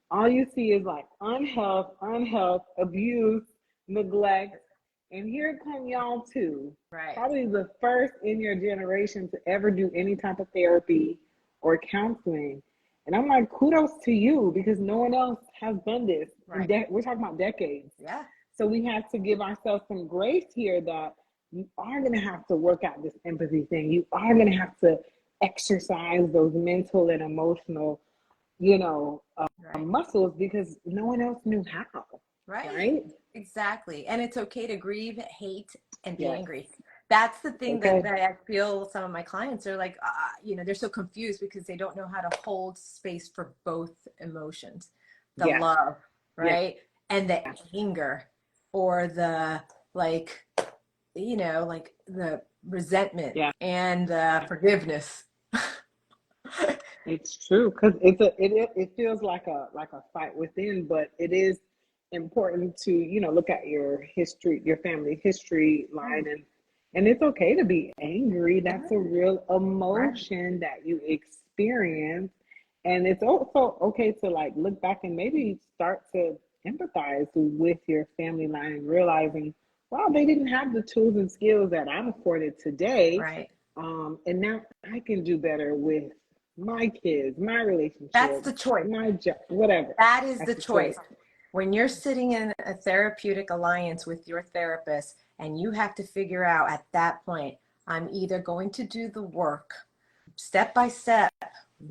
all you see is like unhealth, abuse, neglect. And here come y'all too. Right. Probably the first in your generation to ever do any type of therapy or counseling. And I'm like, kudos to you because no one else has done this. Right. We're talking about decades. Yeah. So we have to give ourselves some grace here that you are going to have to work out this empathy thing. You are going to have to exercise those mental and emotional, muscles because no one else knew how. Right? Exactly. And it's okay to grieve, hate, and be Yes. angry. That's the thing Okay. that I feel some of my clients are like, they're so confused because they don't know how to hold space for both emotions, the Yes. love, right? Yes. And the anger or the like the resentment and forgiveness. It's true because it feels like a fight within, but it is important to look at your history, your family history line, and it's okay to be angry. That's a real emotion that you experience, and it's also okay to like look back and maybe start to empathize with your family line and realizing, wow, they didn't have the tools and skills that I'm afforded today, right? And now I can do better with my kids, my relationship. That's the choice. My job, whatever. That is the choice. When you're sitting in a therapeutic alliance with your therapist and you have to figure out at that point, I'm either going to do the work step by step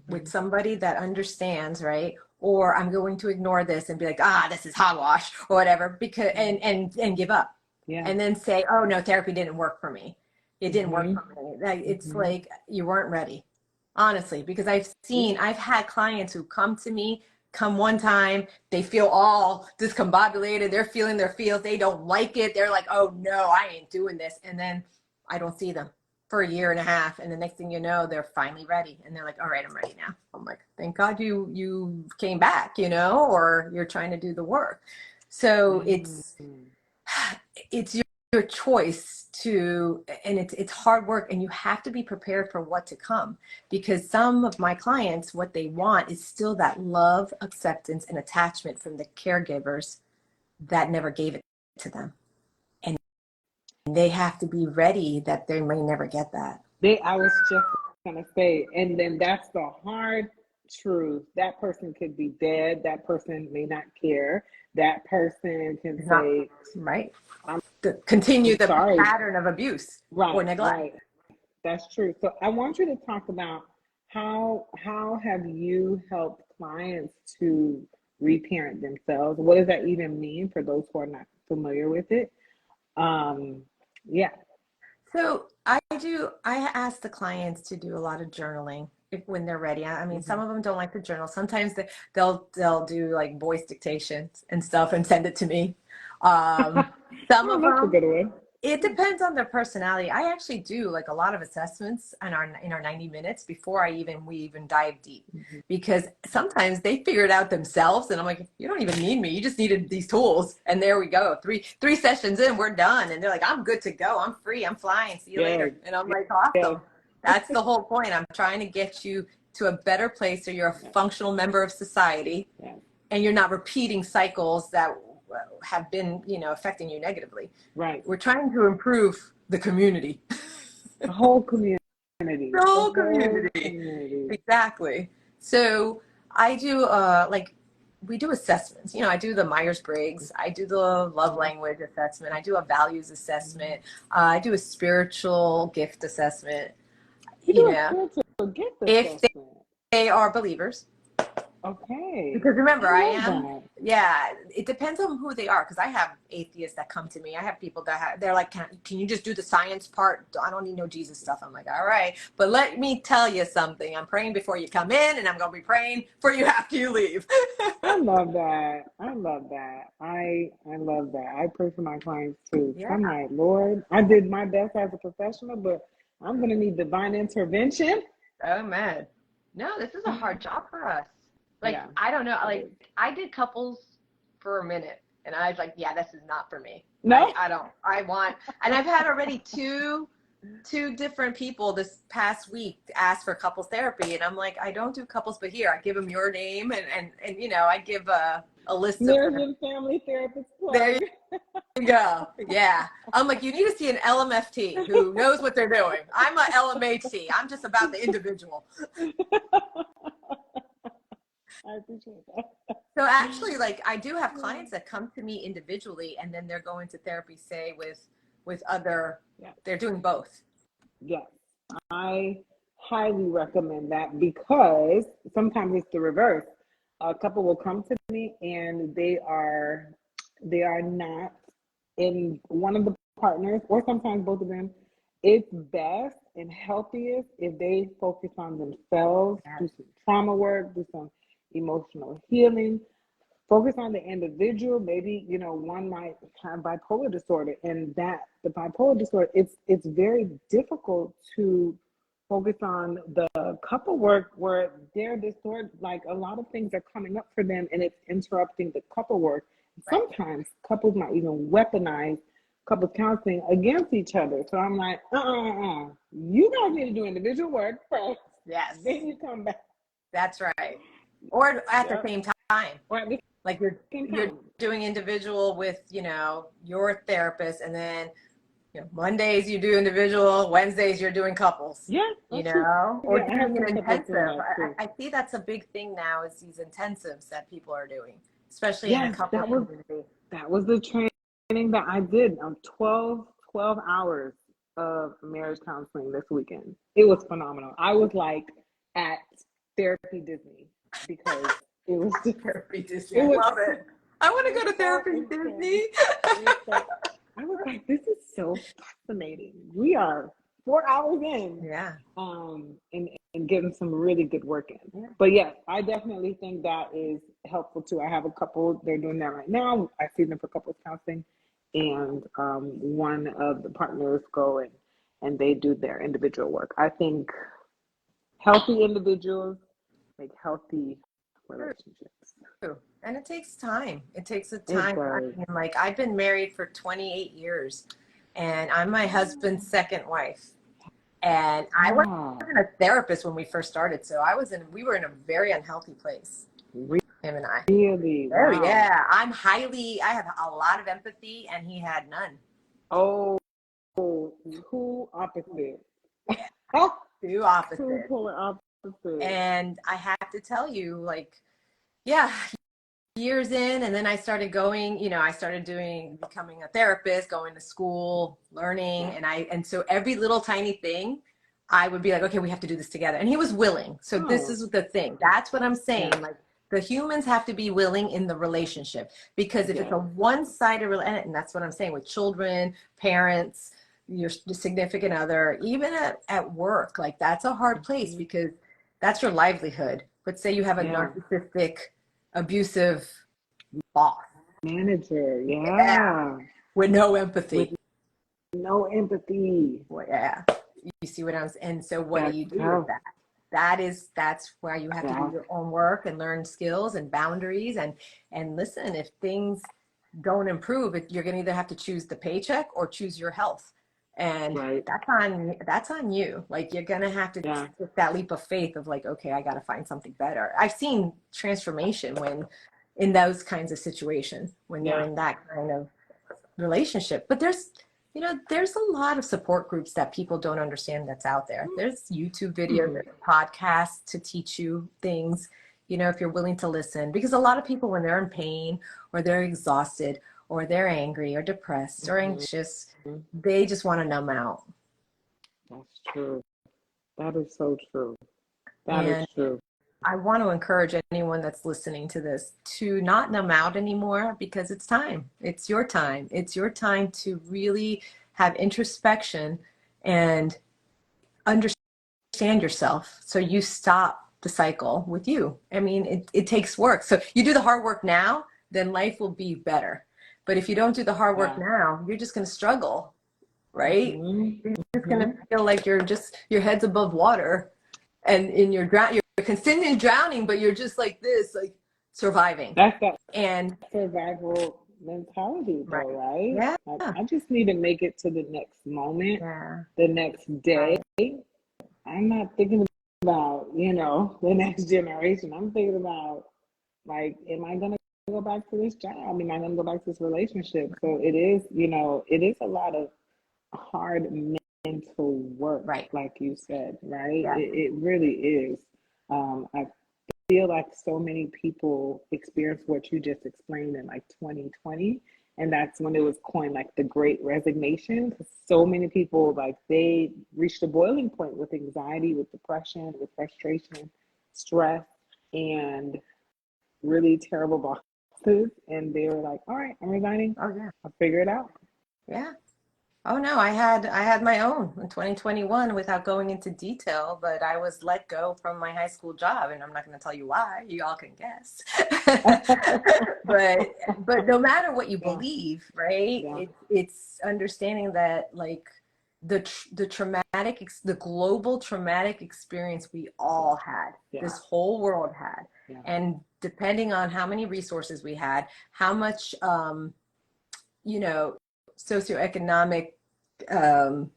with somebody that understands, right? Or I'm going to ignore this and be like, this is hogwash or whatever, because and give up. Yeah. And then say, oh no, therapy didn't work for me. It didn't work for me. Like, it's like you weren't ready. Honestly, because I've had clients who come one time, they feel all discombobulated, they're feeling their feels, they don't like it, they're like, oh no, I ain't doing this. And then I don't see them for a year and a half, and the next thing you know, they're finally ready, and they're like, all right, I'm ready now. I'm like, thank God you came back, or you're trying to do the work. So it's your choice to, and it's hard work, and you have to be prepared for what to come, because some of my clients, what they want is still that love, acceptance, and attachment from the caregivers that never gave it to them, and they have to be ready that they may never get that. I was just gonna say, and then that's the hard truth. That person could be dead, that person may not care, that person can say, right, continue the pattern of abuse or neglect. Right. That's true. So I want you to talk about how have you helped clients to reparent themselves? What does that even mean for those who are not familiar with it? So I ask the clients to do a lot of journaling when they're ready. I mean, some of them don't like to journal. Sometimes they'll do like voice dictations and stuff and send it to me. Some of them, a good one. It depends on their personality. I actually do like a lot of assessments in our 90 minutes before we even dive deep, because sometimes they figure it out themselves, and I'm like, you don't even need me. You just needed these tools, and there we go. Three sessions in, we're done, and they're like, I'm good to go. I'm free. I'm flying. See you later. And I'm like, awesome. That's the whole point. I'm trying to get you to a better place so you're a functional member of society, and you're not repeating cycles that have been, affecting you negatively. Right. We're trying to improve the community. The whole community. The whole community. Exactly. So I do we do assessments. I do the Myers-Briggs. I do the love language assessment. I do a values assessment. I do a spiritual gift assessment. You do a spiritual gift assessment. If they are believers. Okay. Because remember, it depends on who they are. Because I have atheists that come to me. I have people that they're like, can you just do the science part? I don't need no Jesus stuff. I'm like, all right, but let me tell you something. I'm praying before you come in, and I'm going to be praying for you after you leave. I love that. I love that. I love that. I pray for my clients too. Yeah. I'm like, Lord, I did my best as a professional, but I'm going to need divine intervention. Oh man. No, this is a hard job for us. Like, Yeah. I don't know. Like, I did couples for a minute and I was like, yeah, this is not for me. No. I don't, I want, and I've had already two different people this past week ask for couples therapy. And I'm like, I don't do couples, but here I give them your name and you know, I give a list of, American Family Therapist there plug. you go. Yeah. I'm like, you need to see an LMFT who knows what they're doing. I'm a LMHC. I'm just about the individual. I appreciate that. So actually, like, I do have clients that come to me individually and then they're going to therapy, say with other, Yeah. they're doing both. Yes. I highly recommend that because sometimes it's the reverse. A couple will come to me and they are not in one of the partners, or sometimes both of them. It's best and healthiest if they focus on themselves, do some trauma work, do some emotional healing, focus on the individual. Maybe, one might have bipolar disorder, and that the bipolar disorder, it's very difficult to focus on the couple work where they're disordered. Like, a lot of things are coming up for them and it's interrupting the couple work. Right. Sometimes couples might even weaponize couples counseling against each other. So I'm like, you guys need to do individual work first. Yes. Then you come back. That's right. Or at the same time. Or at the Like, same you're time. doing individual with, your therapist, and then Mondays you do individual, Wednesdays you're doing couples. Yeah. Or Yeah, I have doing an some couples doing intensive. that too. I see that's a big thing now, is these intensives that people are doing, especially in the Yes, couple community. that was the training that I did. 12 hours of marriage counseling this weekend. It was phenomenal. I was like at Therapy Disney because it was just, Therapy Disney. it I was love it. I want to go to so Therapy intense. Disney. I was like, this is so fascinating. We are 4 hours in. Yeah. And getting some really good work in. Yeah. But yes, I definitely think that is helpful too. I have a couple, they're doing that right now. I see them for couples counseling, and one of the partners go and they do their individual work. I think healthy individuals make healthy relationships. True. And it takes time. It takes a It time. does. And like, I've been married for 28 years and I'm my husband's second wife. And I wasn't a therapist when we first started. So we were in a very unhealthy place. Him and I. Really? Oh, Wow. yeah. I have a lot of empathy and he had none. Oh, two opposite. Two opposite. Two polar opposites. And I have to tell you, like, yeah, years in, and then I started going, becoming a therapist, going to school, learning, and so every little tiny thing, I would be like, okay, we have to do this together. And he was willing. So this is the thing. That's what I'm saying. Yeah. Like, the humans have to be willing in the relationship, because if it's a one-sided relationship, and that's what I'm saying with children, parents, your significant other, even at work, like, that's a hard place because that's your livelihood. But say you have a narcissistic, abusive boss, manager, with no empathy. No empathy. Well, yeah, you see what I'm saying? And so what do you do with that? That's where you have to do your own work and learn skills and boundaries and listen. If things don't improve, you're gonna either have to choose the paycheck or choose your health. And that's on you. Like, you're gonna have to take that leap of faith of like, okay, I gotta find something better. I've seen transformation when in those kinds of situations, when you're in that kind of relationship. But there's a lot of support groups that people don't understand that's out there. There's YouTube videos, there's podcasts to teach you things, if you're willing to listen. Because a lot of people, when they're in pain or they're exhausted or they're angry or depressed or anxious, they just want to numb out. That's true. That is so true. That is true. I want to encourage anyone that's listening to this to not numb out anymore, because it's time. It's your time. It's your time to really have introspection and understand yourself, so you stop the cycle with you. I mean, it takes work. So you do the hard work now, then life will be better. But if you don't do the hard work now, you're just going to struggle, right? You're just going to feel like your head's above water, and you're kind continuing drowning, but you're just like this, like surviving. That's that And survival mentality, right. though, right? Yeah. Like, I just need to make it to the next moment, Yeah. the next day. Right. I'm not thinking about, the next generation. I'm thinking about, like, am I going to go back to this job? Am I going to go back to this relationship? So it is a lot of hard mental work, Right. like you said, right? Yeah. It really is. I feel like so many people experience what you just explained in like 2020, and that's when it was coined like the great resignation, because so many people, like, they reached a boiling point with anxiety, with depression, with frustration, stress, and really terrible bosses, and they were like, all right, I'm resigning, Oh yeah. I'll figure it out. Yeah. Oh no, I had my own in 2021 without going into detail, but I was let go from my high school job, and I'm not going to tell you why. You all can guess. But no matter what you Yeah, believe, right? yeah, It's understanding that like the global traumatic experience we all had, yeah, this whole world had, yeah, and depending on how many resources we had, how much you know, socioeconomic um,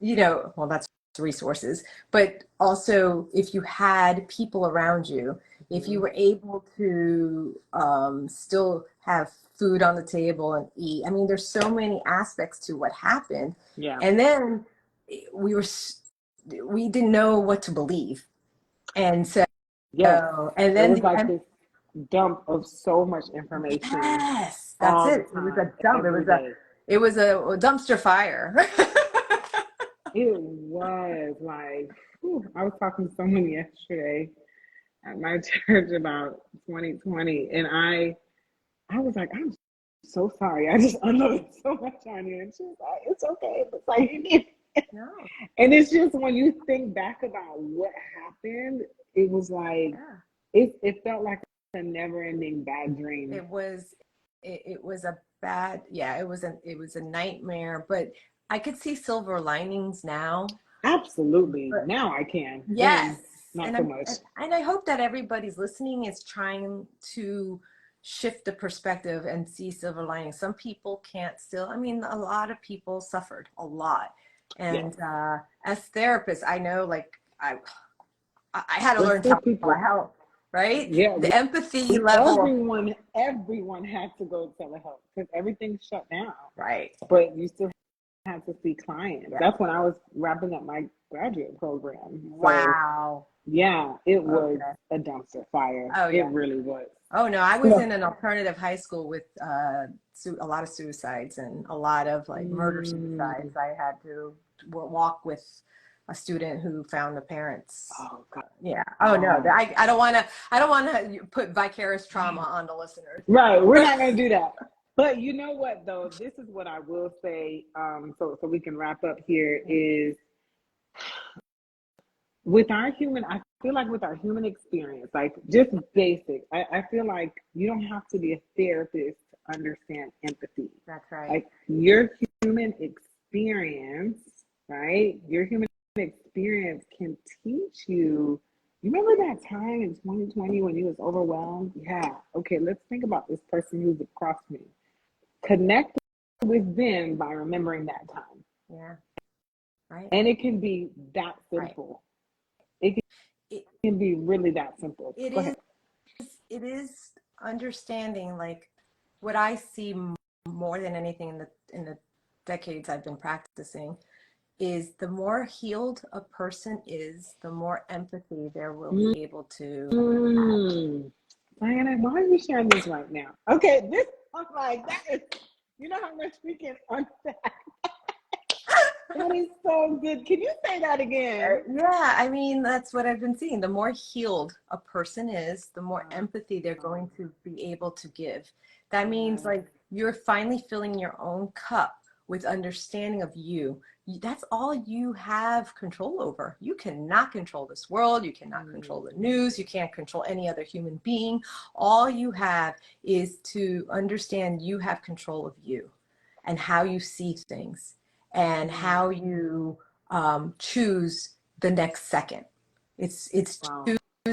well, that's resources, but also if you had people around you, if you mhm, were able to still have food on the table and eat. I mean, there's so many aspects to what happened. yeah, And then we were, we didn't know what to believe. And so, yes. and It then was like this dump of so much information yes, that's all the it. It was a time, dump. every day. It was a dumpster fire. It was like, whew, I was talking to someone yesterday at my church about 2020, and I was like, I'm so sorry. I just unloaded so much on you, and she was like, it's okay. It's like you need. No, And it's just when you think back about what happened, it was like yeah. it felt like a never-ending bad dream. It was it was a bad, yeah, it was a nightmare, but I could see silver linings now. Absolutely. But Now I can. yes, Then not and so much. I hope that everybody's listening is trying to shift the perspective and see silver linings. Some people can't still. I mean, a lot of people suffered a lot, Yes. and as therapists, I know like I had to There's learn still people. telehealth, right? Yeah, The empathy level, everyone had to go to telehealth because everything's shut down. right? But you still have to see clients. Yeah. That's when I was wrapping up my graduate program. So Wow. yeah, it was Okay. a dumpster fire. Oh It yeah. really was. Oh no, I was Yeah. in an alternative high school with a lot of suicides and a lot of like murder Mm. suicides. I had to walk with a student who found the parents. Oh Yeah. Oh no, God. I don't want to put vicarious trauma on the listeners. Right. We're not gonna do that. But you know what though? This is what I will say. So we can wrap up here is with our human, I feel like with our human experience, like just basic, I feel like you don't have to be a therapist to understand empathy. That's right. Like your human experience, right? Your human experience can teach you. You remember that time in 2020 when you was overwhelmed? Yeah. Okay, let's think about this person who's across me. Connect with them by remembering that time. Yeah. Right. And it can be that Right. simple. It It can be really that simple. it Go is ahead. it is understanding like what I see more than anything in the decades I've been practicing is the more healed a person is, the more empathy there will be able to have. Mm. Diana, why are you sharing this right now? Okay, this, I'm like, that is, you know how much we can unpack. That is so good. Can you say that again? Yeah, I mean, that's what I've been seeing. The more healed a person is, the more Uh, empathy they're uh, going to be able to give. That means yes. like you're finally filling your own cup with understanding of you. That's all you have control over. You cannot control this world. You cannot control the Mm. news. You can't control any other human being. All you have is to understand you have control of you and how you see things and Mm. how you choose the next second. It's Wow.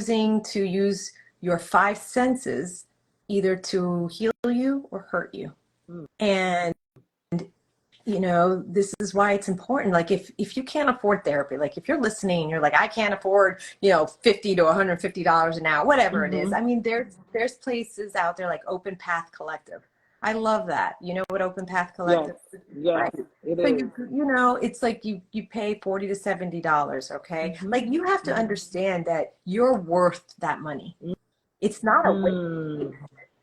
choosing to use your five senses either to heal you or hurt you. And this is why it's important. Like if you can't afford therapy, like if you're listening and you're like, I can't afford, $50 to $150 an hour, whatever it is. I mean, there's places out there like Open Path Collective. I love that. You know what Open Path Collective is? Yes, right. It so is. it's like you pay $40 to $70, okay? Like you have to understand that you're worth that money. It's not a waste.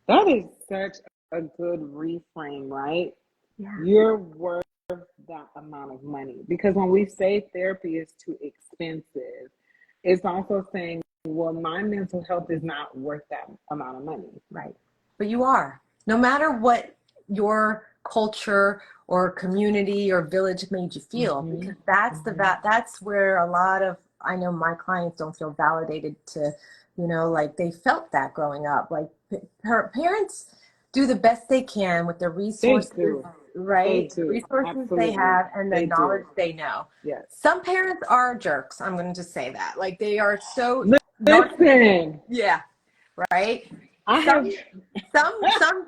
That is such a good reframe, right? Yeah. You're worth that amount of money. Because when we say therapy is too expensive, it's also saying, well, my mental health is not worth that amount of money. Right. But you are. No matter what your culture or community or village made you feel, because that's where a lot of, I know my clients don't feel validated to, like they felt that growing up. Like her parents do the best they can with the resources, right? The resources Absolutely. they have and the knowledge they know. Yes. Some parents are jerks. I'm going to just say that. Like they are so listen. Yeah. Right. Some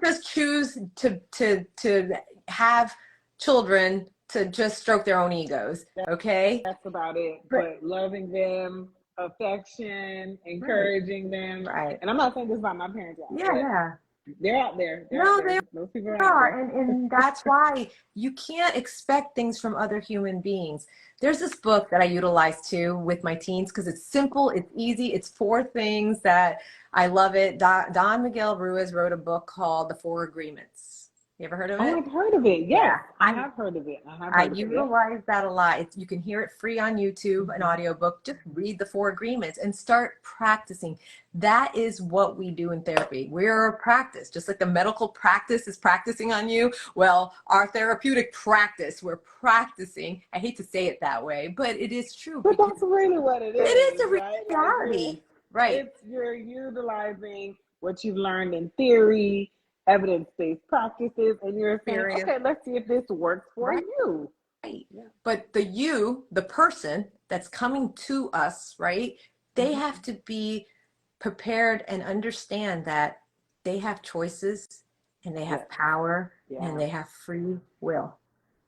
just choose to have children to just stroke their own egos. Okay. That's about it. But loving them, affection, encouraging them. Right. And I'm not saying this about my parents. Yeah. They're out there. Those people are out there. And that's why you can't expect things from other human beings. There's this book that I utilize too with my teens because it's simple, it's easy, it's 4 things that I love it. Don Miguel Ruiz wrote a book called The 4 Agreements. You ever heard of it? Oh, I've heard of it. Yes, yeah, I have heard of it. I utilize that a lot. You can hear it free on YouTube, an audiobook. Just read the 4 agreements and start practicing. That is what we do in therapy. We're a practice, just like the medical practice is practicing on you. Well, our therapeutic practice, we're practicing. I hate to say it that way, but it is true. But that's really what it is. It is a reality. Right. You're utilizing what you've learned in theory, evidence-based practices, and you're saying, okay, let's see if this works for you. Right. Yeah. But the person that's coming to us, right, they have to be prepared and understand that they have choices and they have power and they have free will,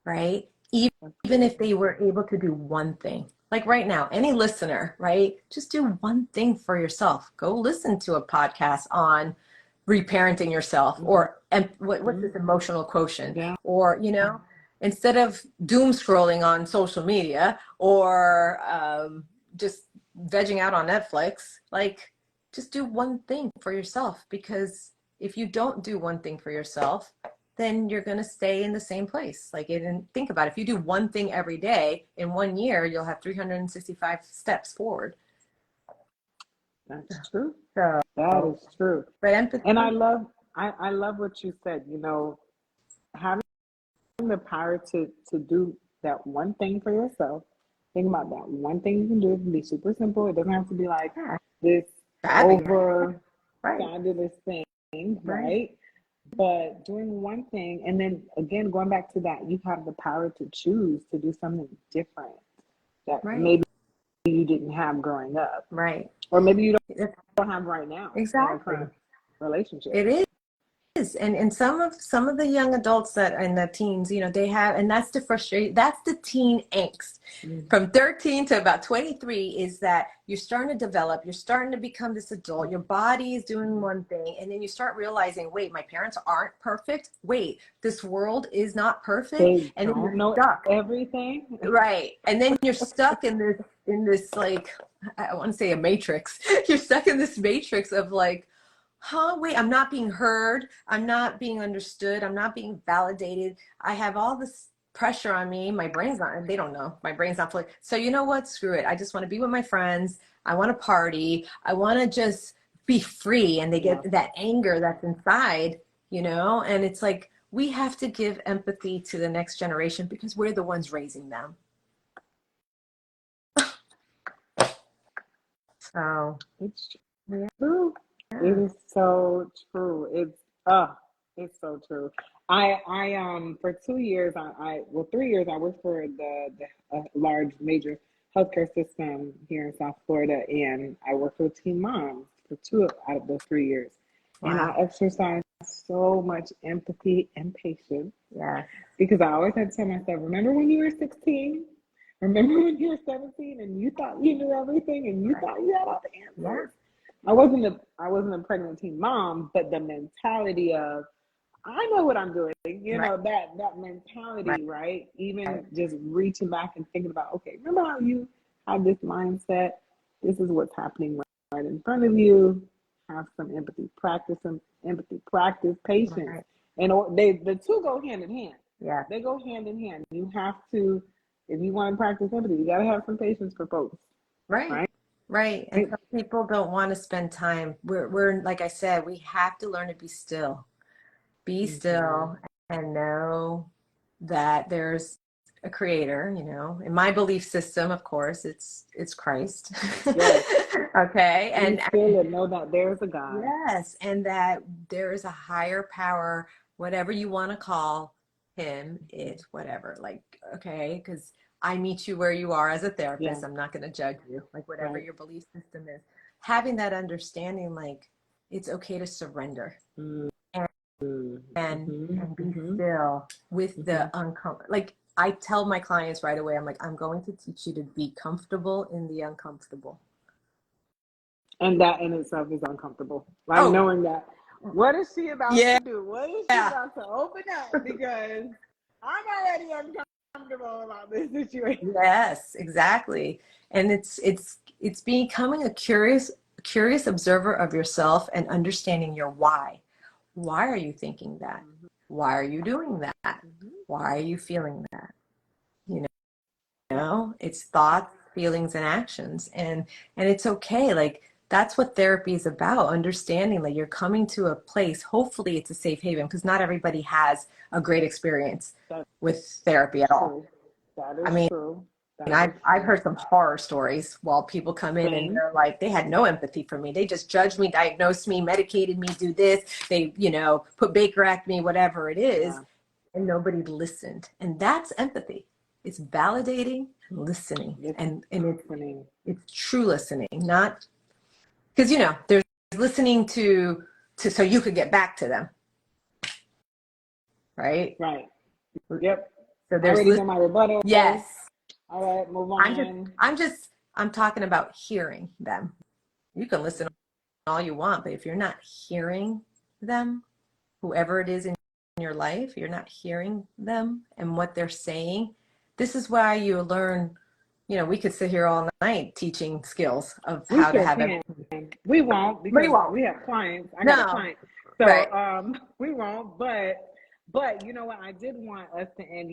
right? Even if they were able to do one thing. Like right now, any listener, right, just do one thing for yourself. Go listen to a podcast on reparenting yourself or what's this emotional quotient or instead of doom scrolling on social media or just vegging out on Netflix, like just do one thing for yourself, because if you don't do one thing for yourself, then you're going to stay in the same place. Like, and think about it. If you do one thing every day in 1 year, you'll have 365 steps forward. That's true. So, that is true. But empathy. And I love what you said, having the power to do that one thing for yourself. Think about that one thing you can do. It can be super simple. It doesn't have to be like this over fabulous thing, right? But doing one thing, and then again, going back to that, you have the power to choose to do something different that maybe you didn't have growing up. Right. Or maybe you don't have right now. Exactly. In a current relationship. It is. And some of the young adults that and the teens, they have, and that's the frustration, that's the teen angst. From 13 to about 23 is that you're starting to develop, you're starting to become this adult, your body is doing one thing, and then you start realizing, wait, my parents aren't perfect. Wait, this world is not perfect. And then you're stuck. Everything. Right. And then you're stuck in this like, I want to say a matrix. You're stuck in this matrix of like, wait, I'm not being heard. I'm not being understood. I'm not being validated. I have all this pressure on me. My brain's not, they don't know. My brain's not fully. So you know what? Screw it. I just want to be with my friends. I want to party. I want to just be free. And they get that anger that's inside, and it's like, we have to give empathy to the next generation because we're the ones raising them. So it's true. It is so true. It's so true. I for 2 years, 3 years, I worked for the large major healthcare system here in South Florida, and I worked with teen moms for 2 out of those 3 years. And I Wow. exercised so much empathy and patience Yes. because I always had to tell myself, remember when you were 16? Remember when you were 17 and you thought you knew everything and you Right. thought you had all the Yeah. answers? I wasn't a pregnant teen mom, but the mentality of I know what I'm doing, Right. that Right. mentality, right? Right. Even just reaching back and thinking about, okay, remember how you had this mindset? This is what's happening right in front of you. Have some empathy, practice patience. Right. And the two go hand in hand. Yeah. They go hand in hand. You have to, if you want to practice empathy, you got to have some patience for folks, Right. right? Right. And some people don't want to spend time. We're like I said, we have to learn to be still. Be Mm-hmm. still and know that there's a creator, in my belief system, of course, it's Christ. Yes. Okay. Be And still and know that there's a God. yes, and that there is a higher power, whatever you want to call him, it, whatever. Like, okay, because I meet you where you are as a Yeah. therapist. I'm not going to judge you, like whatever Right. your belief system is. Having that understanding, like it's okay to surrender Mm-hmm. and be Mm-hmm. still with Mm-hmm. the uncomfortable. Like I tell my clients right away, I'm like, I'm going to teach you to be comfortable in the uncomfortable. And that in itself is uncomfortable. Like Oh, knowing that, what is she about yeah. to do? What is she about to open up? Because I'm already uncomfortable about this situation. Yes, exactly. And it's becoming a curious observer of yourself and understanding your why. Why are you thinking that? Mm-hmm. Why are you doing that? Mm-hmm. Why are you feeling that? You Yeah. it's thoughts, feelings, and actions. And it's okay. Like that's what therapy is about, understanding that you're coming to a place, hopefully it's a safe haven, because not everybody has a great experience That's with therapy at all. true. That I is mean, true. And That is I've true. heard some horror stories while people come in and Same. they're like, they had no empathy for me. They just judged me, diagnosed me, medicated me, do this. They, put Baker Act me, whatever it is. Yeah. And nobody listened. And that's empathy. It's validating and listening. It's And listening. it's true listening, not because, there's listening to so you could get back to them, right? Right. Yep. So I there's already know my rebuttal. yes. All right, move I'm just, on. I'm just, I'm talking about hearing them. You can listen all you want, but if you're not hearing them, whoever it is in your life, you're not hearing them and what they're saying. This is why you learn, we could sit here all night teaching skills of We how to sure have can. empathy. We won't But you because won't. we have clients. I got a No. client. Right. So we won't, but you know what? I did want us to end,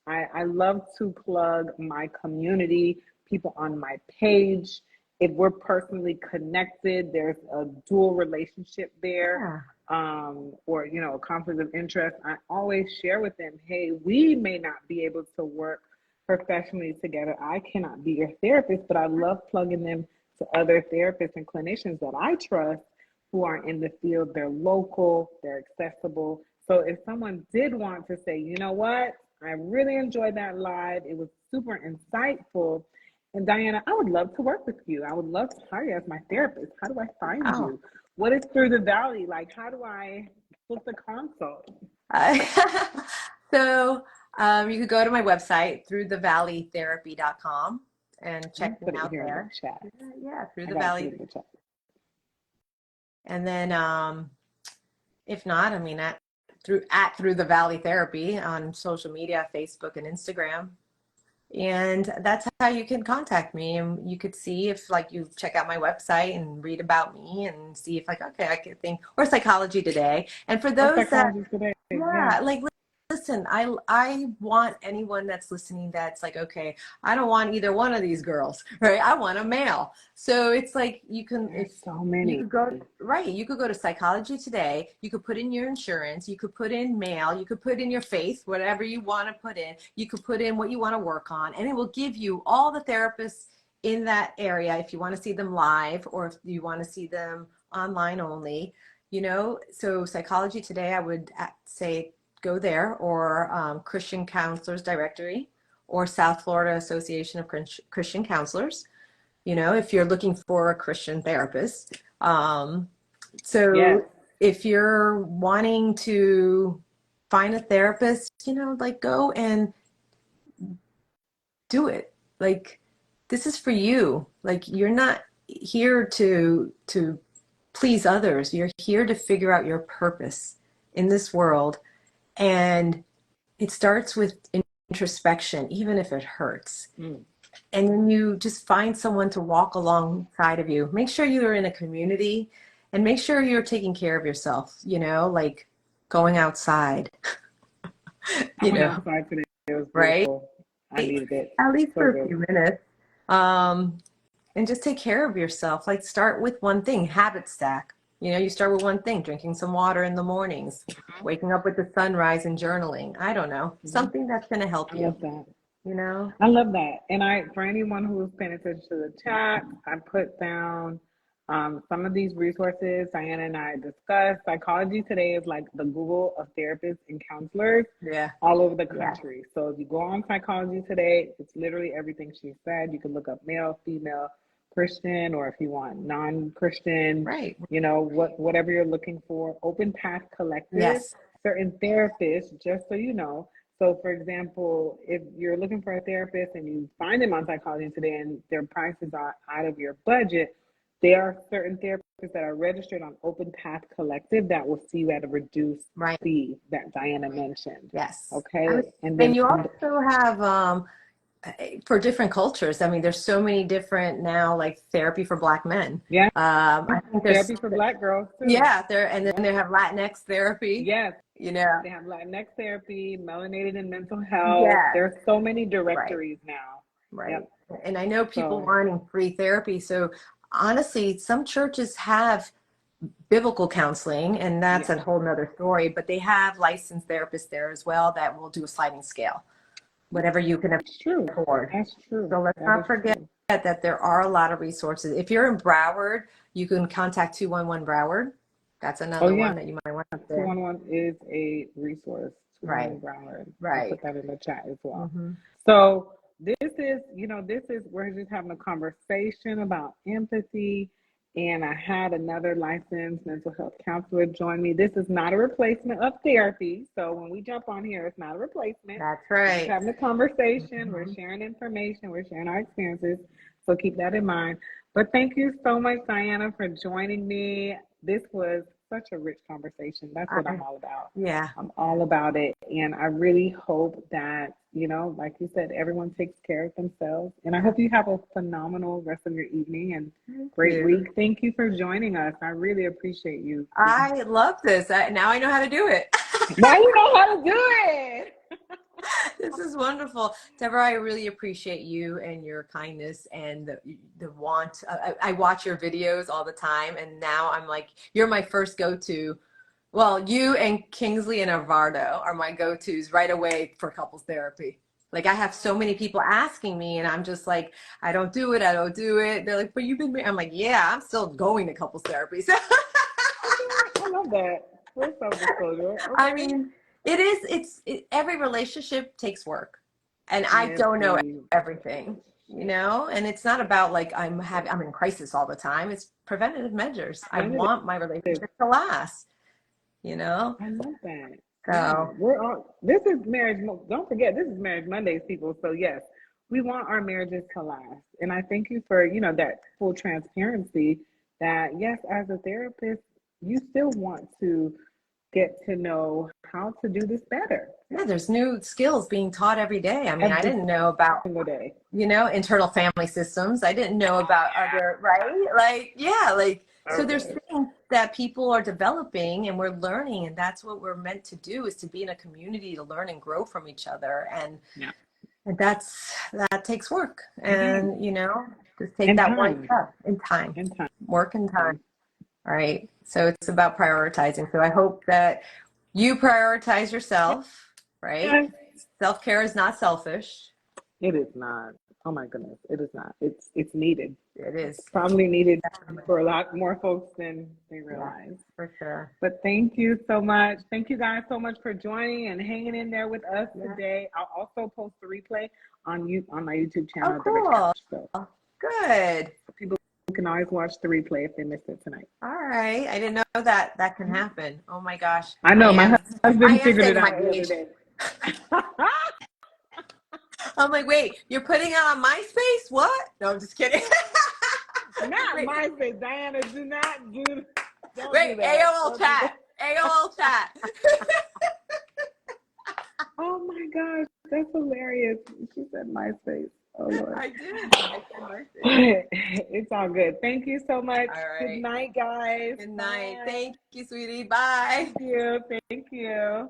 I love to plug my community, people on my page. If we're personally connected, there's a dual relationship there. Yeah. Or a conflict of interest. I always share with them, hey, we may not be able to work professionally together. I cannot be your therapist, but I love plugging them to other therapists and clinicians that I trust who are in the field. They're local, they're accessible. So if someone did want to say, you know what, I really enjoyed that live, it was super insightful. And Diana, I would love to work with you. I would love to hire you as my therapist. How do I find Oh. you? What is Through the Valley? Like, how do I book the consult? So you could go to my website, throughthevalleytherapy.com, and check me Put it out here in the there. chat. Yeah, through I the gotta put valley. it in the chat. And then if not, I mean through the Valley Therapy on social media, Facebook and Instagram. And that's how you can contact me. And you could see if like you check out my website and read about me and see if like, okay, I could think, or Psychology Today. And for Or those that Psychology Today. Yeah. yeah, like listen, I want anyone that's listening that's like, okay, I don't want either one of these girls, right? I want a male. So it's like you can if There's so you many. could go right, you could go to Psychology Today, you could put in your insurance, you could put in male, you could put in your faith, whatever you want to put in, you could put in what you want to work on, and it will give you all the therapists in that area if you want to see them live or if you want to see them online only. So Psychology Today, I would say go there, or Christian Counselors Directory, or South Florida Association of Christian Counselors, you know, if you're looking for a Christian therapist. Yes. So if you're wanting to find a therapist, you know, like go and do it. Like this is for you. Like you're not here to please others. You're here to figure out your purpose in this world. And it starts with introspection, even if it hurts. Mm. And then you just find someone to walk alongside of you. Make sure you're in a community and make sure you're taking care of yourself, you know, like going outside, I you went know, outside today. It was right? beautiful. I needed it. At least So for a good. few minutes. Um, and just take care of yourself. Like start with one thing, habit stack. You know, you start with one thing, drinking some water in the mornings, waking up with the sunrise and journaling. I don't know, Mhm. something that's going to help I you, love that. you know? I love that. And for anyone who's paying attention to the chat, I put down some of these resources Diana and I discussed. Psychology Today is like the Google of therapists and counselors Yeah. all over the Yeah. country. So if you go on Psychology Today, it's literally everything she said. You can look up male, female, Christian, or if you want non-Christian, Right. you know, whatever you're looking for. Open Path Collective, Yes. certain therapists, just so you know. So, for example, if you're looking for a therapist and you find them on Psychology Today and their prices are out of your budget, there are certain therapists that are registered on Open Path Collective that will see you at a reduced Right. fee that Diana mentioned. Yes. Okay. And And then, you also have for different cultures. I mean, there's so many different now, like therapy for Black men. yeah, I think there's, therapy for Black girls too. yeah, there, and then Yeah. they have Latinx therapy, Yes. you know. They have Latinx therapy, melanated and mental health. Yeah, There's so many right, directories now. right. Yep. And I know people So, wanting free therapy. So honestly, some churches have biblical counseling, and that's yeah, a whole nother story, but they have licensed therapists there as well that will do a sliding scale, whatever you can it's true. afford. That's true. So let's That not is forget true. that there are a lot of resources. If you're in Broward, you can contact 211 Broward. That's Oh, another one yeah. that you might want to. 211 is a resource. Right, 211 Broward. I'll right. put that in the chat as well. Mm-hmm. So we're just having a conversation about empathy. And I had another licensed mental health counselor join me. This is not a replacement of therapy. So when we jump on here, it's not a replacement. That's We're just right. having a conversation. We're Mm-hmm. sharing information. We're sharing our experiences. So keep that in mind. But thank you so much, Diana, for joining me. This was such a rich conversation. That's what I'm all about. Yeah. I'm all about it. And I really hope that, like you said, everyone takes care of themselves. And I hope you have a phenomenal rest of your evening and Thank great you. week. Thank you for joining us. I really appreciate you. I love this. Now I know how to do it. Now you know how to do it. This is wonderful. Deborah, I really appreciate you and your kindness and the want. I watch your videos all the time, and now I'm like, you're my first go-to. Well, you and Kingsley and Arvardo are my go-tos right away for couples therapy. Like I have so many people asking me, and I'm just like, I don't do it. I don't do it. They're like, but you've been. I'm like, yeah, I'm still going to couples therapy. So I love that. Full self-disclosure. Okay. I mean, every relationship takes work, and I Yes, don't know please. everything, and it's not about like I'm in crisis all the time. It's preventative measures. I want my relationship to last, I love that. Yeah, so we're all. This is marriage. Don't forget, this is Marriage Mondays, people. So yes, we want our marriages to last, and I thank you for that full transparency. That yes, as a therapist, you still want to get to know how to do this better yeah, there's new skills being taught every day. I mean, I every didn't know about single day. internal family systems. I didn't know about other, right? Like, yeah, like, so there's Okay. things that people are developing and we're learning, and that's what we're meant to do, is to be in a community to learn and grow from each other. Yeah. And that takes work. And, just take And that one time. step in time, And time. work and time. All right. So it's about prioritizing. So I hope that you prioritize yourself, right? Yes. Self-care is not selfish. It is not. Oh my goodness, it is not. It's needed. It is. It's probably needed Definitely. for a lot more folks than they Yeah, realize. for sure. But thank you so much. Thank you guys so much for joining and hanging in there with us Yeah. today. I'll also post the replay on my YouTube Oh, channel, The Rich cool. Couch. So Good. people can always watch the replay if they missed it tonight. All right. I didn't know that that can happen. Oh my gosh. I know my I husband am figured it saying out my the other age. day. I'm like, wait, you're putting it on MySpace? What? No, I'm just kidding. Not Wait, MySpace, Diana. Don't do wait, that. AOL Don't do chat. that. AOL chat. Oh my gosh, that's hilarious. She said MySpace. Oh Lord. I did. I said MySpace. It's all good. Thank you so much. All Good right. night, guys. Good night. Bye. Thank you, sweetie. Bye. Thank you. Thank you.